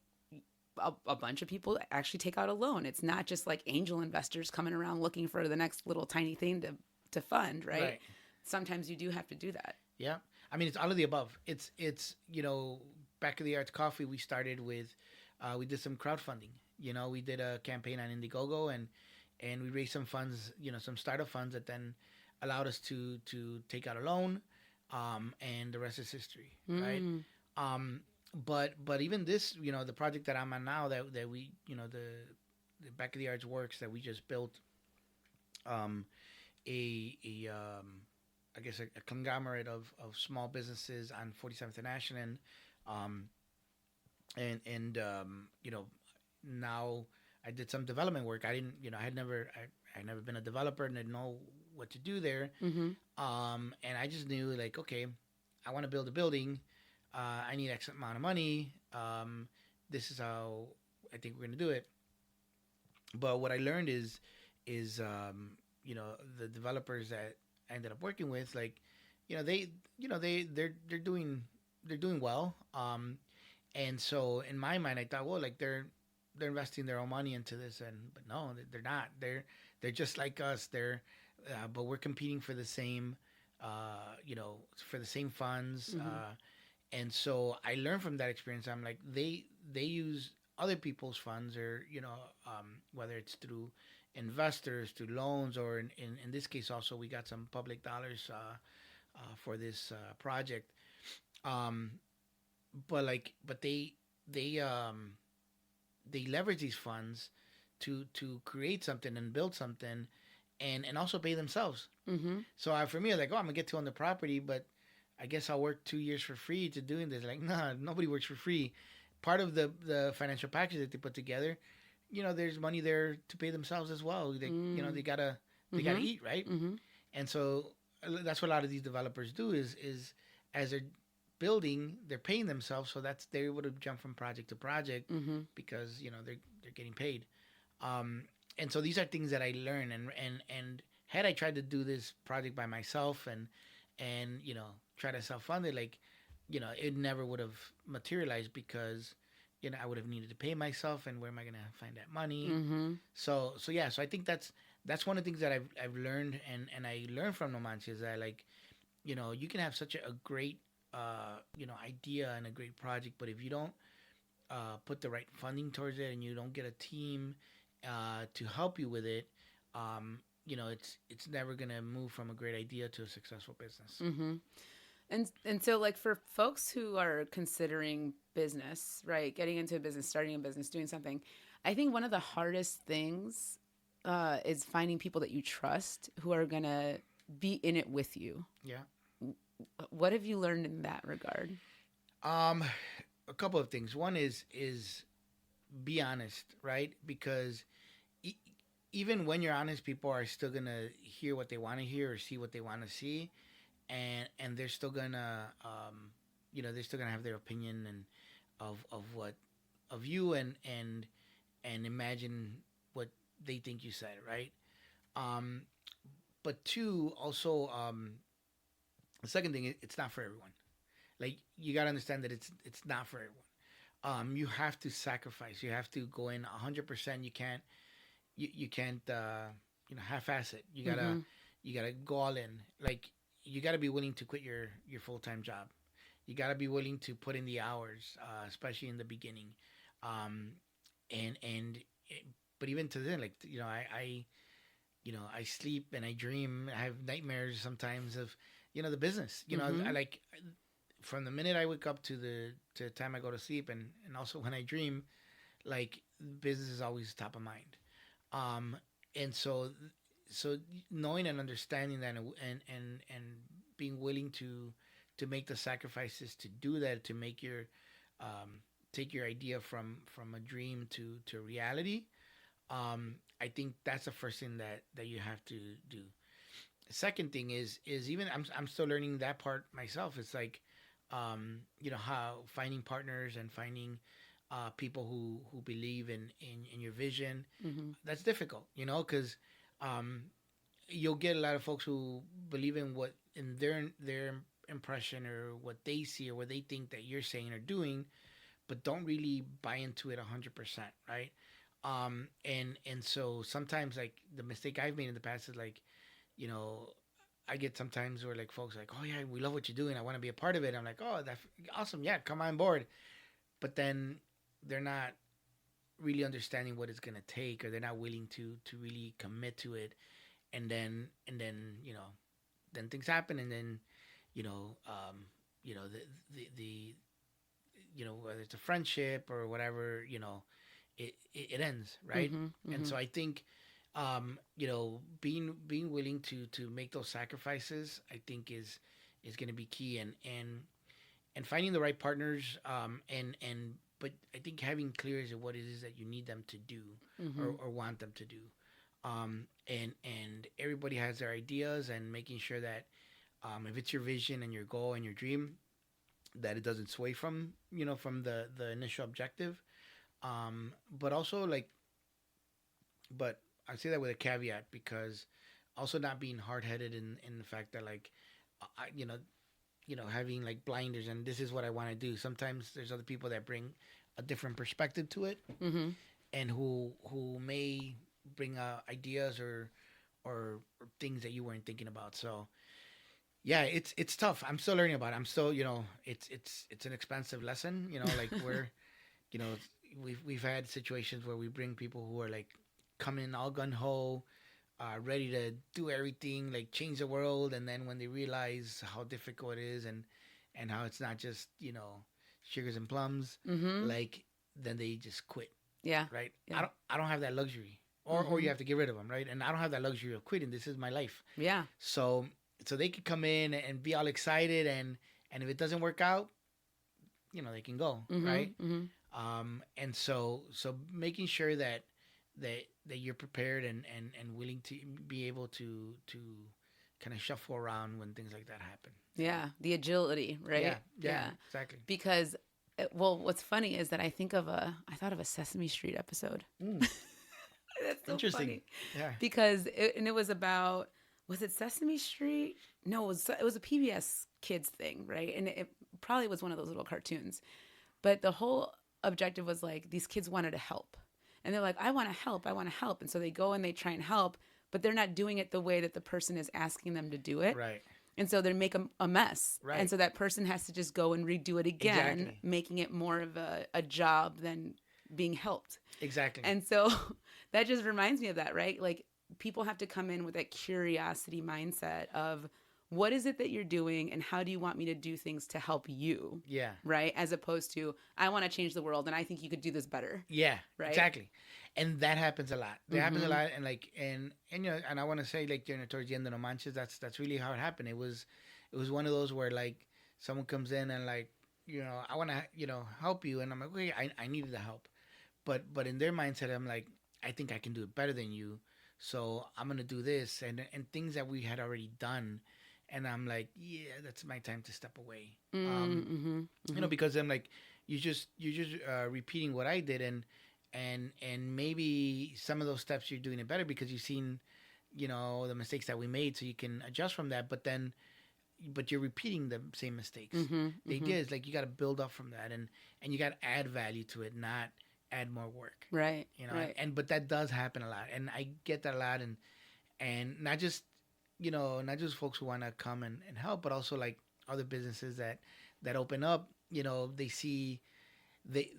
a bunch of people actually take out a loan. It's not just like angel investors coming around looking for the next little tiny thing to fund, right? Sometimes you do have to do that. Yeah. I mean, it's all of the above. It's Back of the Yards Coffee, we started with, we did some crowdfunding. We did a campaign on Indiegogo, and we raised some funds, some startup funds that then allowed us to take out a loan, and the rest is history, right? But even this, the project that I'm on now, that we, the Back of the Yards Works that we just built, I guess a conglomerate of small businesses on 47th and Ashland, now I did some development work. I didn't, I had never been a developer and didn't know what to do there. Mm-hmm. And I just knew like, okay, I want to build a building. I need X amount of money. This is how I think we're going to do it. But what I learned is the developers that I ended up working with, like, they're doing well. And so in my mind, I thought, well, like they're investing their own money into this, but no, they're not. They're just like us. But we're competing for the same, for the same funds. Mm-hmm. And so I learned from that experience. I'm like, they use other people's funds, or whether it's through investors, through loans, or in this case also we got some public dollars for this project. But they leverage these funds to create something and build something, and also pay themselves. Mm-hmm. So for me, like, I'm gonna get to own the property, but I guess I'll work 2 years for free to doing this. Like, nah, nobody works for free. Part of the financial package that they put together, there's money there to pay themselves as well. They gotta eat, right? Mm-hmm. And so that's what a lot of these developers do is as they're building, they're paying themselves, so they're able to jump from project to project, mm-hmm. because they're getting paid. And so these are things that I learned, and had I tried to do this project by myself and try to self-fund it, like, it never would have materialized, because I would have needed to pay myself, and where am I gonna find that money? Mm-hmm. So I think that's one of the things that I've learned, and I learned from No Manches, is that, like, you can have such a great idea and a great project, but if you don't put the right funding towards it, and you don't get a team to help you with it, it's never gonna move from a great idea to a successful business. Mm-hmm. And so, like, for folks who are considering business, right, getting into a business, starting a business, doing something, I think one of the hardest things is finding people that you trust who are gonna be in it with you. Yeah. What have you learned in that regard? A couple of things. One is be honest, right? Because even when you're honest, people are still gonna hear what they want to hear or see what they want to see, and they're still gonna they're still gonna have their opinion and of you, and imagine what they think you said, right? But two, also, The second thing, it's not for everyone. Like, you got to understand that it's not for everyone. You have to sacrifice. You have to go in 100%. You can't half-ass it. You gotta go all in. Like, you gotta be willing to quit your full-time job. You gotta be willing to put in the hours, especially in the beginning. Um, and but even to then, like, I sleep and I dream. I have nightmares sometimes of the business. I like, from the minute I wake up to the time I go to sleep, and also when I dream, like, business is always top of mind. And so knowing and understanding that, and being willing to make the sacrifices to do that, to make your take your idea from a dream to reality. I think that's the first thing that you have to do. The second thing is even I'm still learning that part myself. It's like, how finding partners and finding people who believe in your vision. That's difficult, because you'll get a lot of folks who believe in what in their impression, or what they see, or what they think that you're saying or doing, but don't really buy into it 100%, right? And so sometimes, like, the mistake I've made in the past is, like, I get sometimes where, like, folks are like, oh yeah, we love what you're doing, I want to be a part of it. I'm like, oh, that's awesome, yeah, come on board. But then they're not really understanding what it's gonna take, or they're not willing to really commit to it. And then then things happen, and then the whether it's a friendship or whatever, it ends, right? And so I think, being willing to make those sacrifices, I think is going to be key. And finding the right partners, and but I think having clear as to what it is that you need them to do, or want them to do. And everybody has their ideas, and making sure that, if it's your vision and your goal and your dream, that it doesn't sway from the initial objective. But also, like, but I say that with a caveat, because also not being hard-headed in the fact that, like, having, like, blinders, and this is what I want to do. Sometimes there's other people that bring a different perspective to it, and who may bring ideas or things that you weren't thinking about. So yeah, it's tough. I'm still learning about it. I'm still, it's an expensive lesson. Like, we're, we've had situations where we bring people who are, like, coming all gun ho, ready to do everything, like, change the world, and then when they realize how difficult it is, and how it's not just sugars and plums, like, then they just quit. Yeah. Right. Yeah. I don't have that luxury, or you have to get rid of them, right? And I don't have that luxury of quitting. This is my life. Yeah. So they could come in and be all excited, and if it doesn't work out, they can go, right? And so making sure that you're prepared and willing to be able to kind of shuffle around when things like that happen. Yeah, the agility, right? Yeah, exactly. Because, what's funny is that I thought of a Sesame Street episode. That's so interesting. Funny. Yeah. Because it was about, was it Sesame Street? No, it was a PBS Kids thing, right? And it probably was one of those little cartoons. But the whole objective was, like, these kids wanted to help. And they're like, I want to help. And so they go and they try and help, but they're not doing it the way that the person is asking them to do it. Right. And so they make a mess. Right. And so that person has to just go and redo it again, Exactly. making it more of a job than being helped. Exactly. And so that just reminds me of that, right? Like, people have to come in with that curiosity mindset of, what is it that you're doing, and how do you want me to do things to help you? Yeah. Right? As opposed to, I want to change the world, and I think you could do this better. Yeah. Right? Exactly. And that happens a lot. That happens a lot, and, like, and I want to say, like, towards the end of No Manches, that's really how it happened. It was one of those where, like, someone comes in and, like, I want to help you, and I'm like, okay, I needed the help, but in their mindset, I'm like, I think I can do it better than you, so I'm gonna do this, and things that we had already done. And I'm like, yeah, that's my time to step away. Because I'm like, you're just repeating what I did, and maybe some of those steps you're doing it better because you've seen, the mistakes that we made, so you can adjust from that. But then, but you're repeating the same mistakes. Mm-hmm, The idea is like you got to build up from that, and you got to add value to it, not add more work. Right. You know, right. and but that does happen a lot, and I get that a lot, and not just not just folks who want to come and help, but also like other businesses that open up. They see they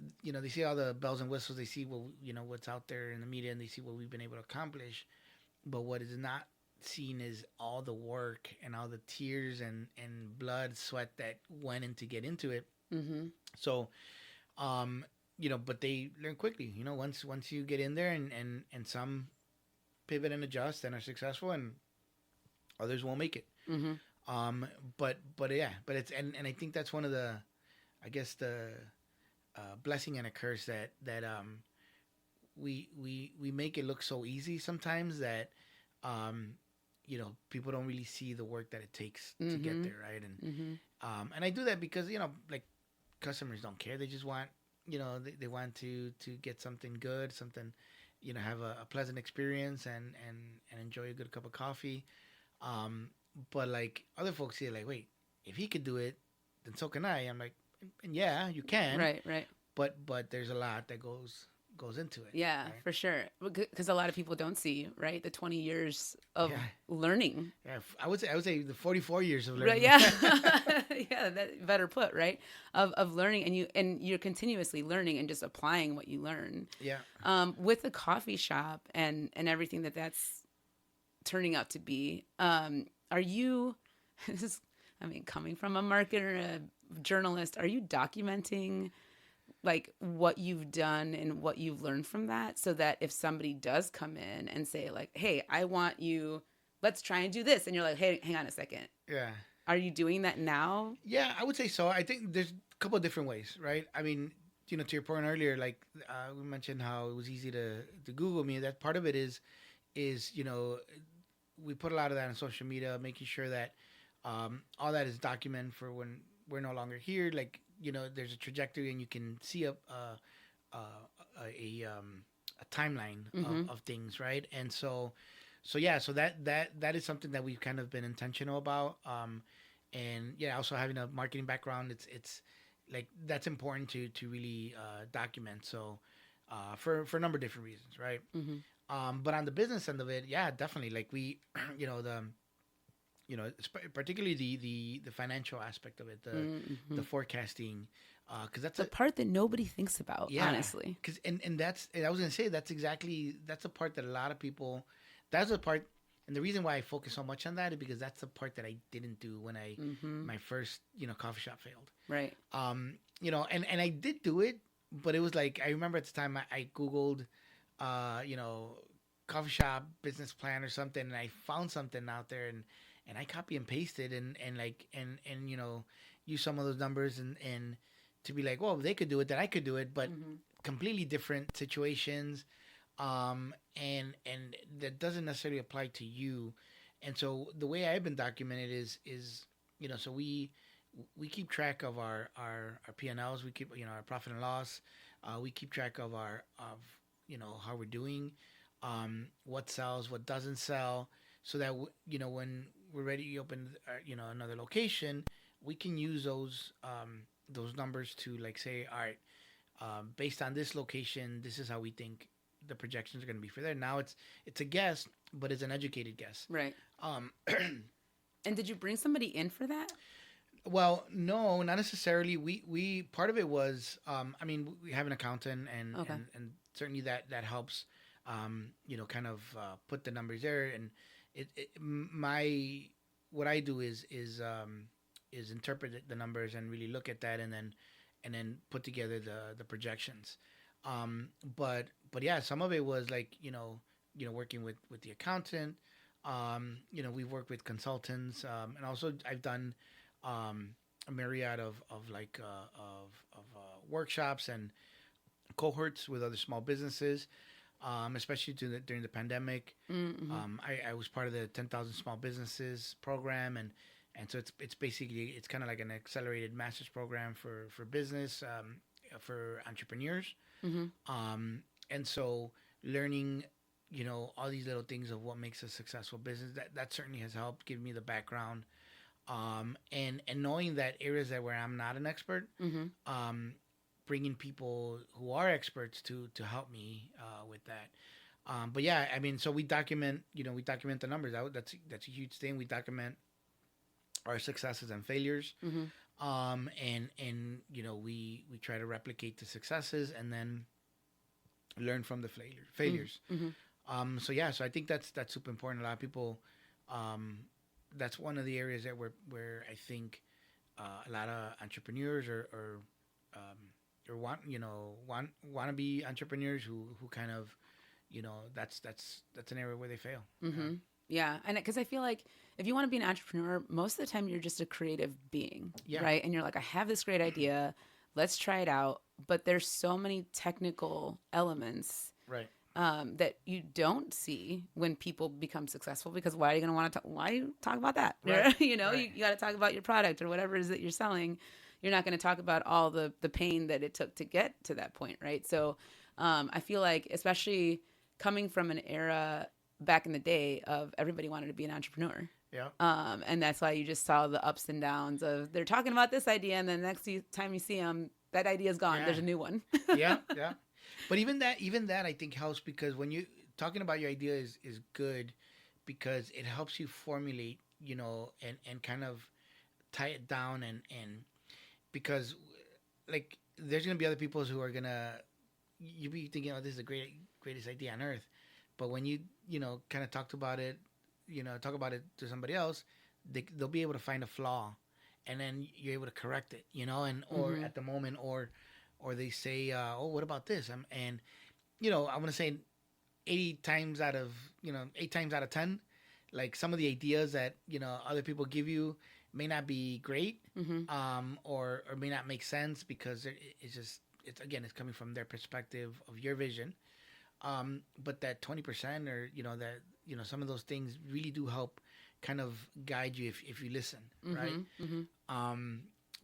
see all the bells and whistles, they see what what's out there in the media, and they see what we've been able to accomplish, but what is not seen is all the work and all the tears and blood, sweat that went in to get into it. Mm-hmm. So but they learn quickly, once you get in there, and some pivot and adjust and are successful, and others won't make it. Mm-hmm. But it's, and I think that's one of the, I guess, the blessing and a curse that we make it look so easy sometimes that people don't really see the work that it takes to get there, right? And I do that because like, customers don't care. They just want they want to get something good, something have a pleasant experience, and enjoy a good cup of coffee. But like, other folks see it like, wait, if he could do it, then so can I. I'm like, and yeah, you can. Right. But there's a lot that goes into it. Yeah, right? for sure. Because a lot of people don't see, right, the 20 years of learning. Yeah, I would say the 44 years of learning. Right, yeah. Yeah, that better put, right? Of learning, and you're continuously learning and just applying what you learn. Yeah. With the coffee shop and everything that's turning out to be, are you, coming from a marketer, a journalist, are you documenting like what you've done and what you've learned from that, so that if somebody does come in and say like, hey, I want you, let's try and do this, and you're like, hey, hang on a second. Yeah. Are you doing that now? Yeah, I would say so. I think there's a couple of different ways, right? I mean, to your point earlier, like we mentioned how it was easy to Google me. That part of it is we put a lot of that on social media, making sure that all that is documented for when we're no longer here. Like, there's a trajectory, and you can see a timeline of things, right? And so that is something that we've kind of been intentional about. And yeah, also having a marketing background, it's like, that's important to really document. So for a number of different reasons, right? Mm-hmm. But on the business end of it, yeah, definitely. Like we, particularly the financial aspect of it, the forecasting, because that's the part that nobody thinks about, honestly. Because and that's, and I was gonna say that's a part that a lot of people, that's a part, and the reason why I focus so much on that is because that's the part that I didn't do when my first coffee shop failed. Right. And I did do it, but it was like, I remember at the time I Googled, coffee shop business plan or something, and I found something out there, and I copy and pasted and use some of those numbers and to be like, well, if they could do it, then I could do it, but completely different situations, and that doesn't necessarily apply to you. And so the way I've been documented is so we keep track of our P&Ls, we keep our profit and loss, we keep track of how we're doing, what sells, what doesn't sell, so that when we're ready to open another location, we can use those numbers to like say, all right, based on this location, this is how we think the projections are going to be for there. Now it's a guess, but it's an educated guess. Right. And did you bring somebody in for that? Well, no, not necessarily. We part of it was, we have an accountant, and and certainly that helps, kind of put the numbers there. And what I do is interpret the numbers and really look at that, and then put together the projections. But yeah, some of it was like working with the accountant. We've worked with consultants, and also I've done a myriad of workshops and cohorts with other small businesses, especially during the pandemic. Mm-hmm. I was part of the 10,000 Small Businesses program, and so it's basically, it's kind of like an accelerated master's program for business, for entrepreneurs. Mm-hmm. And so learning, all these little things of what makes a successful business, that certainly has helped give me the background. And knowing that areas that where I'm not an expert, bringing people who are experts to help me with that. But yeah, I mean, so we document the numbers. That's a huge thing. We document our successes and failures. And we try to replicate the successes and then learn from the failures. So yeah, so I think that's super important. A lot of people, that's one of the areas that where I think a lot of entrepreneurs or want to be entrepreneurs who kind of, that's an area where they fail. Yeah, and because I feel like if you want to be an entrepreneur, most of the time you're just a creative being, right? And you're like, I have this great idea, let's try it out. But there's so many technical elements, right, that you don't see when people become successful. Because why are you going to want to? Why you talk about that? Right. You got to talk about your product or whatever it is that you're selling. You're not going to talk about all the pain that it took to get to that point, right? So, I feel like, especially coming from an era back in the day of everybody wanted to be an entrepreneur. Yeah. And that's why you just saw the ups and downs of they're talking about this idea, and then the next time you see them, that idea is gone. Yeah. There's a new one. Yeah. But even that I think helps, because when you talking about your idea is good, because it helps you formulate, and kind of tie it down, and because like there's gonna be other people who are gonna you be thinking, oh, this is the greatest idea on earth. But when you kind of talk about it to somebody else, they'll be able to find a flaw, and then you're able to correct it, and or at the moment, or they say, oh, what about this? And I'm gonna say 8 times out of 10, like some of the ideas that other people give you may not be great, or may not make sense, because it's coming from their perspective of your vision. But that 20%, or some of those things really do help kind of guide you if you listen, right?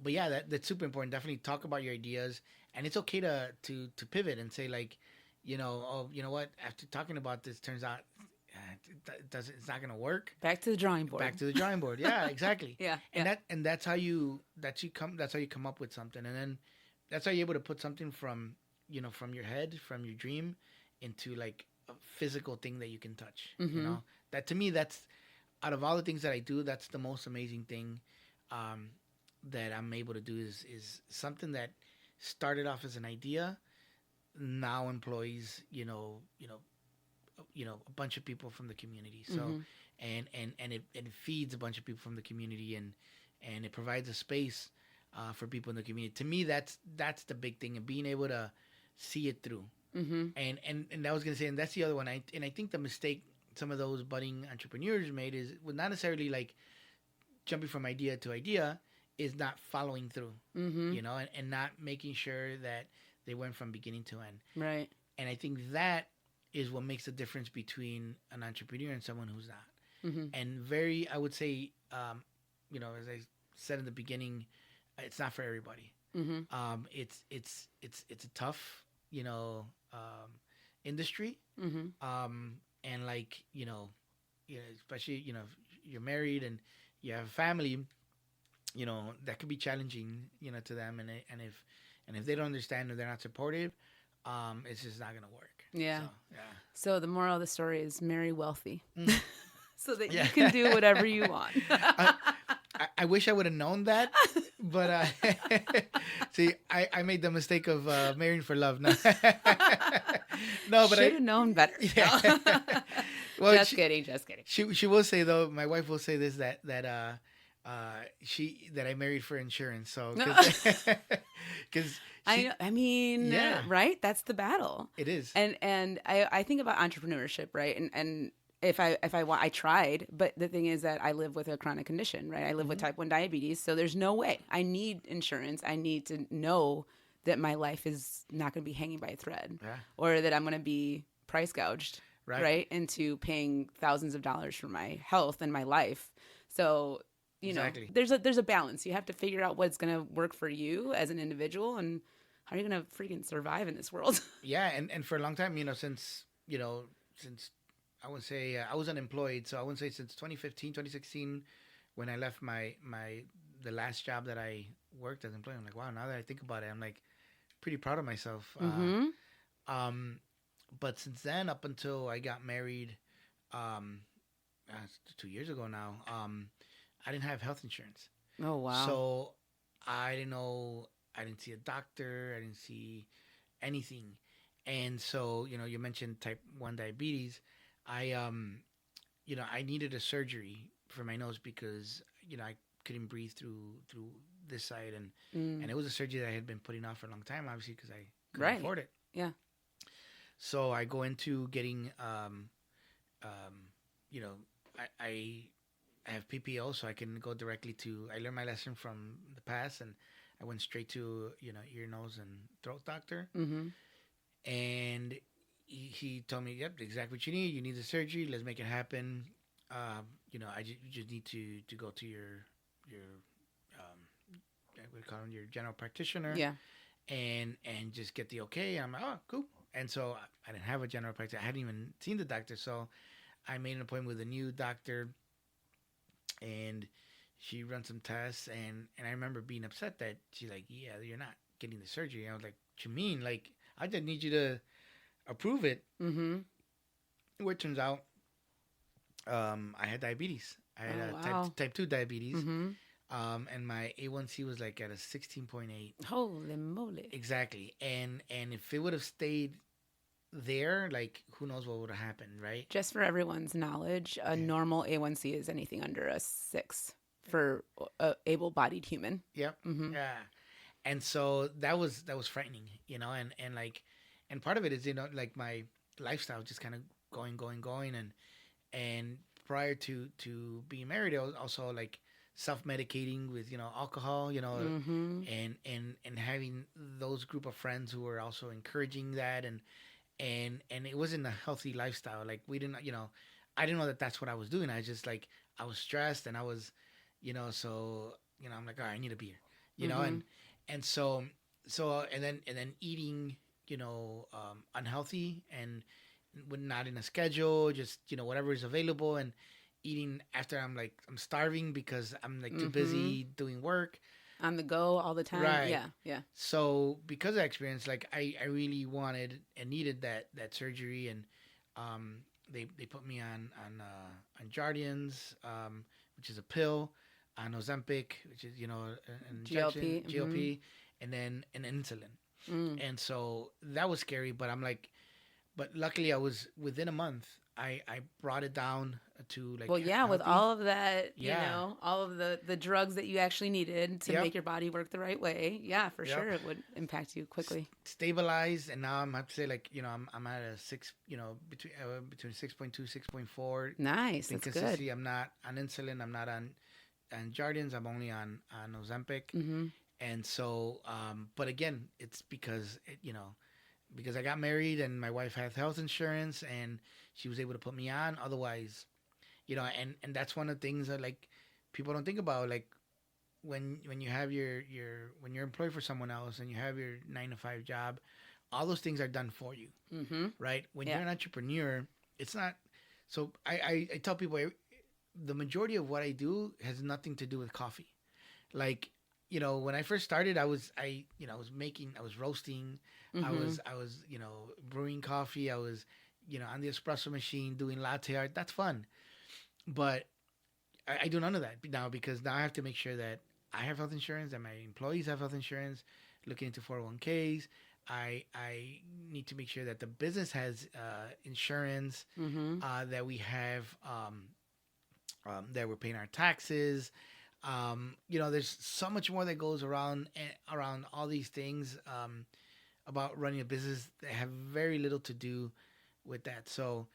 But yeah, that's super important. Definitely talk about your ideas, and it's okay to pivot and say, like, oh, you know what? After talking about this, turns out it's not gonna work. Back to the drawing board. Yeah, exactly. Yeah. And that's how you come up with something, and then that's how you're able to put something from your head, from your dream, into like a physical thing that you can touch. That to me, that's out of all the things that I do, that's the most amazing thing that I'm able to do is something that started off as an idea, now employs a bunch of people from the community. So and it feeds a bunch of people from the community, and it provides a space for people in the community. To me, that's the big thing, and being able to see it through. And I was gonna say, and that's the other one. I think the mistake some of those budding entrepreneurs made was not necessarily like jumping from idea to idea, is not following through, and not making sure that they went from beginning to end. Right. And I think that is what makes the difference between an entrepreneur and someone who's not. And I would say, as I said in the beginning, it's not for everybody. It's a tough, industry. And like, especially, if you're married and you have a family, that could be challenging, to them. And if they don't understand, or they're not supportive, it's just not going to work. Yeah. So, So the moral of the story is marry wealthy so that you can do whatever you want. I wish I would have known that, but see, I made the mistake of marrying for love. No, but should have known better. Yeah. Well, just kidding. She will say, though, my wife will say this, that I married for insurance. So because I mean, yeah. Right? That's the battle. It is. And I think about entrepreneurship, right? And if I tried, but the thing is that I live with a chronic condition, right? I live with type 1 diabetes, so there's no way. I need insurance. I need to know that my life is not going to be hanging by a thread, or that I'm going to be price gouged, right? Into paying thousands of dollars for my health and my life. So, exactly. There's a balance. You have to figure out what's going to work for you as an individual, and how are you going to freaking survive in this world? Yeah, and for a long time, since I would say I was unemployed, so I wouldn't say since 2015, 2016, when I left the last job that I worked as an employee, I'm like, wow, now that I think about it, I'm like pretty proud of myself. But since then, up until I got married, 2 years ago now, I didn't have health insurance. Oh, wow. So I didn't know, I didn't see a doctor, I didn't see anything. And so, you mentioned type 1 diabetes. I needed a surgery for my nose because, I couldn't breathe through this side. And it was a surgery that I had been putting off for a long time, obviously, because I couldn't afford it. Yeah. So I go into getting, I have PPO, so I can go directly to, I learned my lesson from the past, and I went straight to, ear, nose, and throat doctor. Mm-hmm. And he told me, yep, exactly what you need. You need the surgery. Let's make it happen. You just need to go to your what do you call him, your general practitioner. Yeah. And just get the okay. I'm like, oh, cool. And so I didn't have a general practitioner. I hadn't even seen the doctor. So I made an appointment with a new doctor, and she ran some tests. And I remember being upset that she's like, yeah, you're not getting the surgery. I was like, what you mean? Like, I just need you to approve it. Mm-hmm. Where it turns out, I had diabetes. I had type 2 diabetes. Mm-hmm. And my A1C was like at a 16.8. Holy moly. Exactly. And if it would have stayed there, like, who knows what would have happened, right? Just for everyone's knowledge, a normal A1C is anything under a 6 for a able-bodied human. Yep. Mm-hmm. Yeah. And so that was frightening, and part of it is, like, my lifestyle just kind of going. And prior to being married, I was also like self-medicating with, alcohol, Mm-hmm. and having those group of friends who were also encouraging that. And it wasn't a healthy lifestyle. Like, we didn't, I didn't know that that's what I was doing. I just, like, I was stressed, and I was, so, I'm like, all right, I need a beer, Mm-hmm. and so and then eating, unhealthy and not in a schedule, just, whatever is available, and eating after I'm starving because I'm like too busy doing work. On the go all the time. Right. Yeah. So because of that experience, like, I really wanted and needed that surgery, and they put me on Jardians, which is a pill, on Ozempic, which is, an injection, GLP, and then an insulin. And so that was scary, but but luckily I was within a month. I brought it down to, like, with all of that, all of the drugs that you actually needed to make your body work the right way. Yeah, for sure. It would impact you quickly. Stabilized. And now I'm have to say, like, I'm at a 6, between 6.2, 6.4. Nice. That's good. I'm not on insulin. I'm not on Jardians. I'm only on Ozempic. Mm-hmm. And so, but again, it's because, because I got married and my wife has health insurance and she was able to put me on. Otherwise, and that's one of the things that, like, people don't think about. Like, when you have when you're employed for someone else and you have your 9-to-5 job, all those things are done for you, right? When you're an entrepreneur, it's not. So I tell people, the majority of what I do has nothing to do with coffee. Like, when I first started, I was roasting, I was brewing coffee, I was, on the espresso machine doing latte art. That's fun. But I do none of that now, because now I have to make sure that I have health insurance, that my employees have health insurance, looking into 401ks. I need to make sure that the business has insurance, that we have, that we're paying our taxes. There's so much more that goes around all these things, about running a business that have very little to do with that. So,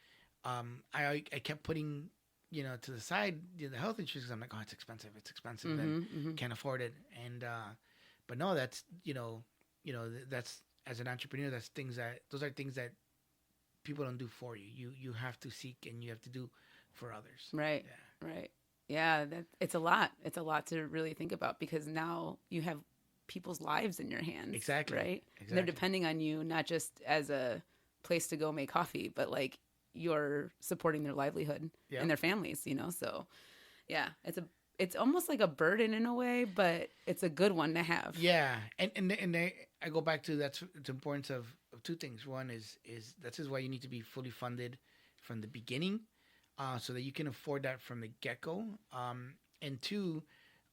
I kept putting, to the side, the health insurance, 'cause I'm like, oh, it's expensive, and can't afford it. And, but no, that's, that's, as an entrepreneur, those are things that people don't do for you. You have to seek, and you have to do for others. Right. Yeah. Right. Yeah, it's a lot. It's a lot to really think about, because now you have people's lives in your hands. Exactly. Right? Exactly. And they're depending on you, not just as a place to go make coffee, but, like, you're supporting their livelihood and their families, So, yeah, it's almost like a burden in a way, but it's a good one to have. Yeah, and I go back to the importance of two things. One is this is why you need to be fully funded from the beginning, so that you can afford that from the get go. And two,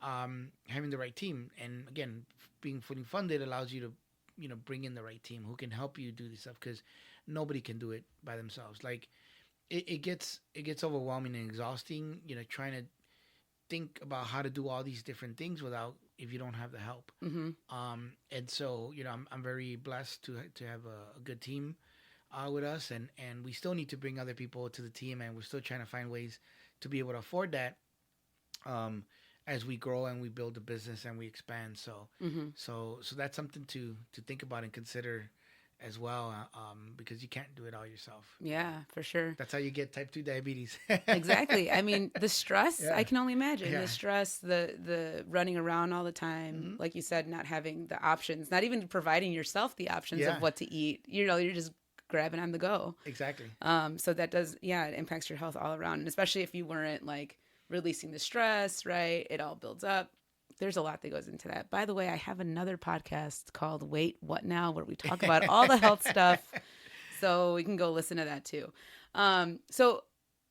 having the right team. And again, being fully funded allows you to bring in the right team who can help you do this stuff, because nobody can do it by themselves. Like it gets overwhelming and exhausting. Trying to think about how to do all these different things if you don't have the help. Mm-hmm. And so I'm very blessed to have a good team with us, and we still need to bring other people to the team, and we're still trying to find ways to be able to afford that as we grow and we build a business and we expand. So Mm-hmm. so that's something to think about and consider as well, because you can't do it all yourself. Yeah, for sure. That's how you get type 2 diabetes. Exactly. I mean, the stress, Yeah. I can only imagine. Yeah. The stress, the running around all the time, Mhm. like you said, not having the options, not even providing yourself the options Yeah. of what to eat. You're just grabbing on the go. Exactly. So that does, it impacts your health all around. And especially if you weren't like releasing the stress, right? It all builds up. There's a lot that goes into that. By the way, I have another podcast called Wait, What Now, where we talk about all the health stuff. So you can go listen to that too. So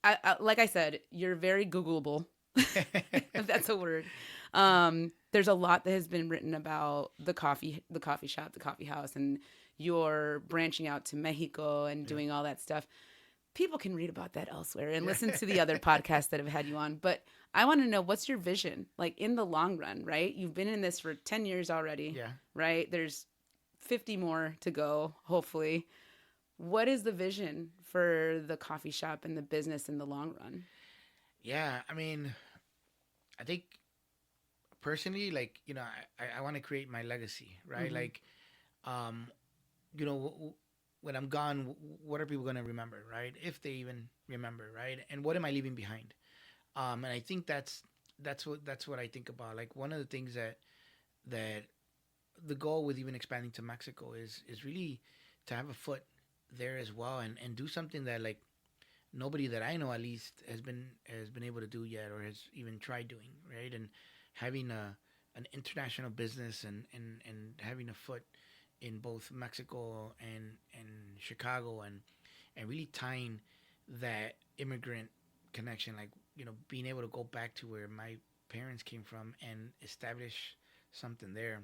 I like I said, you're very Googleable, if that's a word. There's a lot that has been written about the coffee shop, the coffee house, and you're branching out to Mexico and doing all that stuff. People can read about that elsewhere and listen to the other podcasts that have had you on. But I want to know, what's your vision, like in the long run, right? You've been in this for 10 years already, Yeah. right? There's 50 more to go, hopefully. What is the vision for the coffee shop and the business in the long run? Yeah, I mean, I think personally, like, I want to create my legacy, right? Mhm. Like, when I'm gone, what are people going to remember, right? If they even remember, right? And what am I leaving behind? And I think that's what I think about. Like, one of the things that the goal with even expanding to Mexico is really to have a foot there as well, and do something that, like, nobody that I know at least has been able to do yet, or has even tried doing, right? And having an international business, and having a foot in both Mexico and Chicago, and really tying that immigrant connection, like, being able to go back to where my parents came from and establish something there.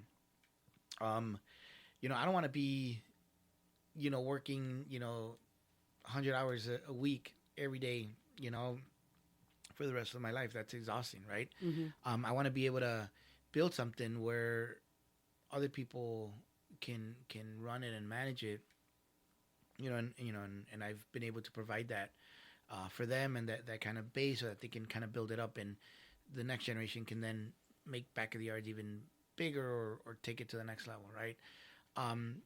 I don't want to be working 100 hours a week every day, for the rest of my life. That's exhausting, right? Mm-hmm. I want to be able to build something where other people can run it and manage it, and I've been able to provide that for them, and that kind of base, so that they can kind of build it up, and the next generation can then make Back of the Yards even bigger, or take it to the next level, right?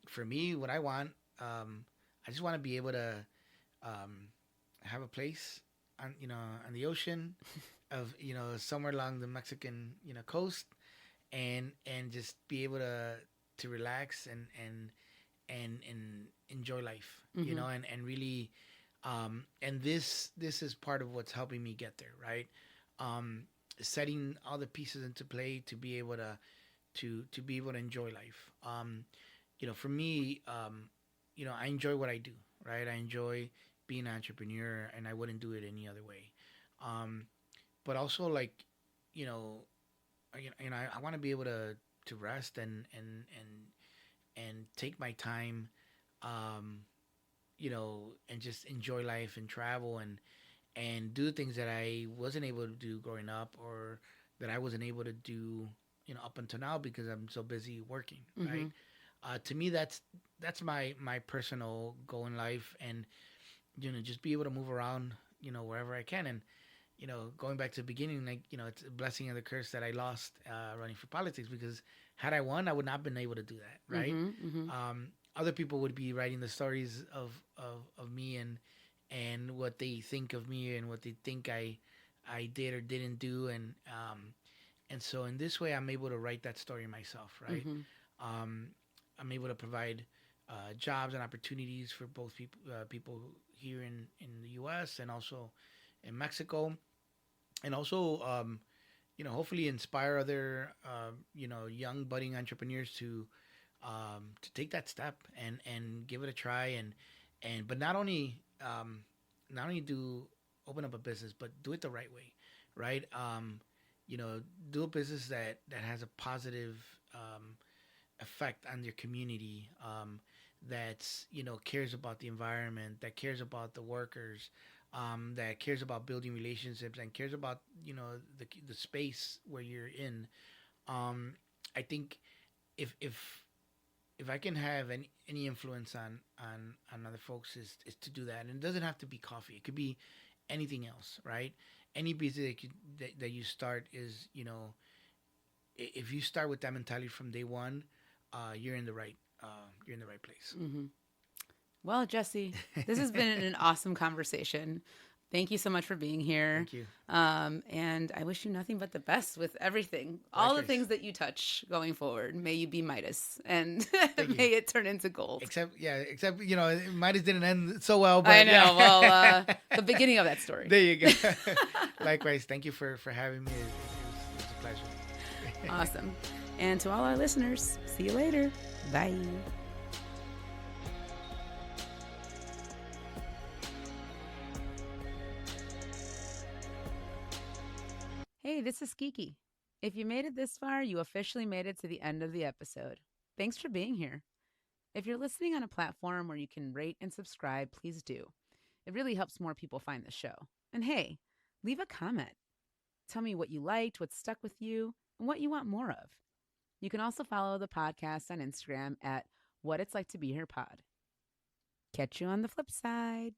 For me, what I want, I just want to be able to have a place on the ocean, of somewhere along the Mexican coast, and just be able to relax and enjoy life, Mm-hmm. and really, and this is part of what's helping me get there, right? Setting all the pieces into play to be able to be able to enjoy life. For me, I enjoy what I do, right? I enjoy being an entrepreneur, and I wouldn't do it any other way. But also, like, I want to be able to rest, and take my time, and just enjoy life, and travel, and do the things that I wasn't able to do growing up, or that I wasn't able to do, up until now, because I'm so busy working, Mm-hmm. right? To me, that's my personal goal in life, and just be able to move around, wherever I can, and going back to the beginning, like, it's a blessing and a curse that I lost running for politics, because had I won, I would not have been able to do that, right? Mm-hmm. Mm-hmm. Other people would be writing the stories of me, and what they think of me, and what they think I did or didn't do, and so in this way, I'm able to write that story myself, right? Mm-hmm. I'm able to provide jobs and opportunities for both people here in the U.S. and also in Mexico, and also hopefully inspire other, young budding entrepreneurs to take that step and give it a try, but not only do open up a business, but do it the right way, right? Do a business that has a positive effect on your community, that's cares about the environment, that cares about the workers, that cares about building relationships, and cares about the space where you're in. I think if I can have any influence on other folks, is to do that. And it doesn't have to be coffee. It could be anything else, right? Any business that you start is, if you start with that mentality from day one, you're in the right place. Mm-hmm. Well, Jesse, this has been an awesome conversation. Thank you so much for being here. Thank you. And I wish you nothing but the best with everything. All the things that you touch going forward. May you be Midas, and may it turn into gold. Except Midas didn't end so well. But I know. Yeah. Well, the beginning of that story. There you go. Likewise. Thank you for having me. It was a pleasure. Awesome. And to all our listeners, see you later. Bye. Hey, this is Kiki. If you made it this far, you officially made it to the end of the episode. Thanks for being here. If you're listening on a platform where you can rate and subscribe, please do. It really helps more people find the show. And hey, leave a comment. Tell me what you liked, what stuck with you, and what you want more of. You can also follow the podcast on Instagram at What It's Like to Be Here Pod. Catch you on the flip side.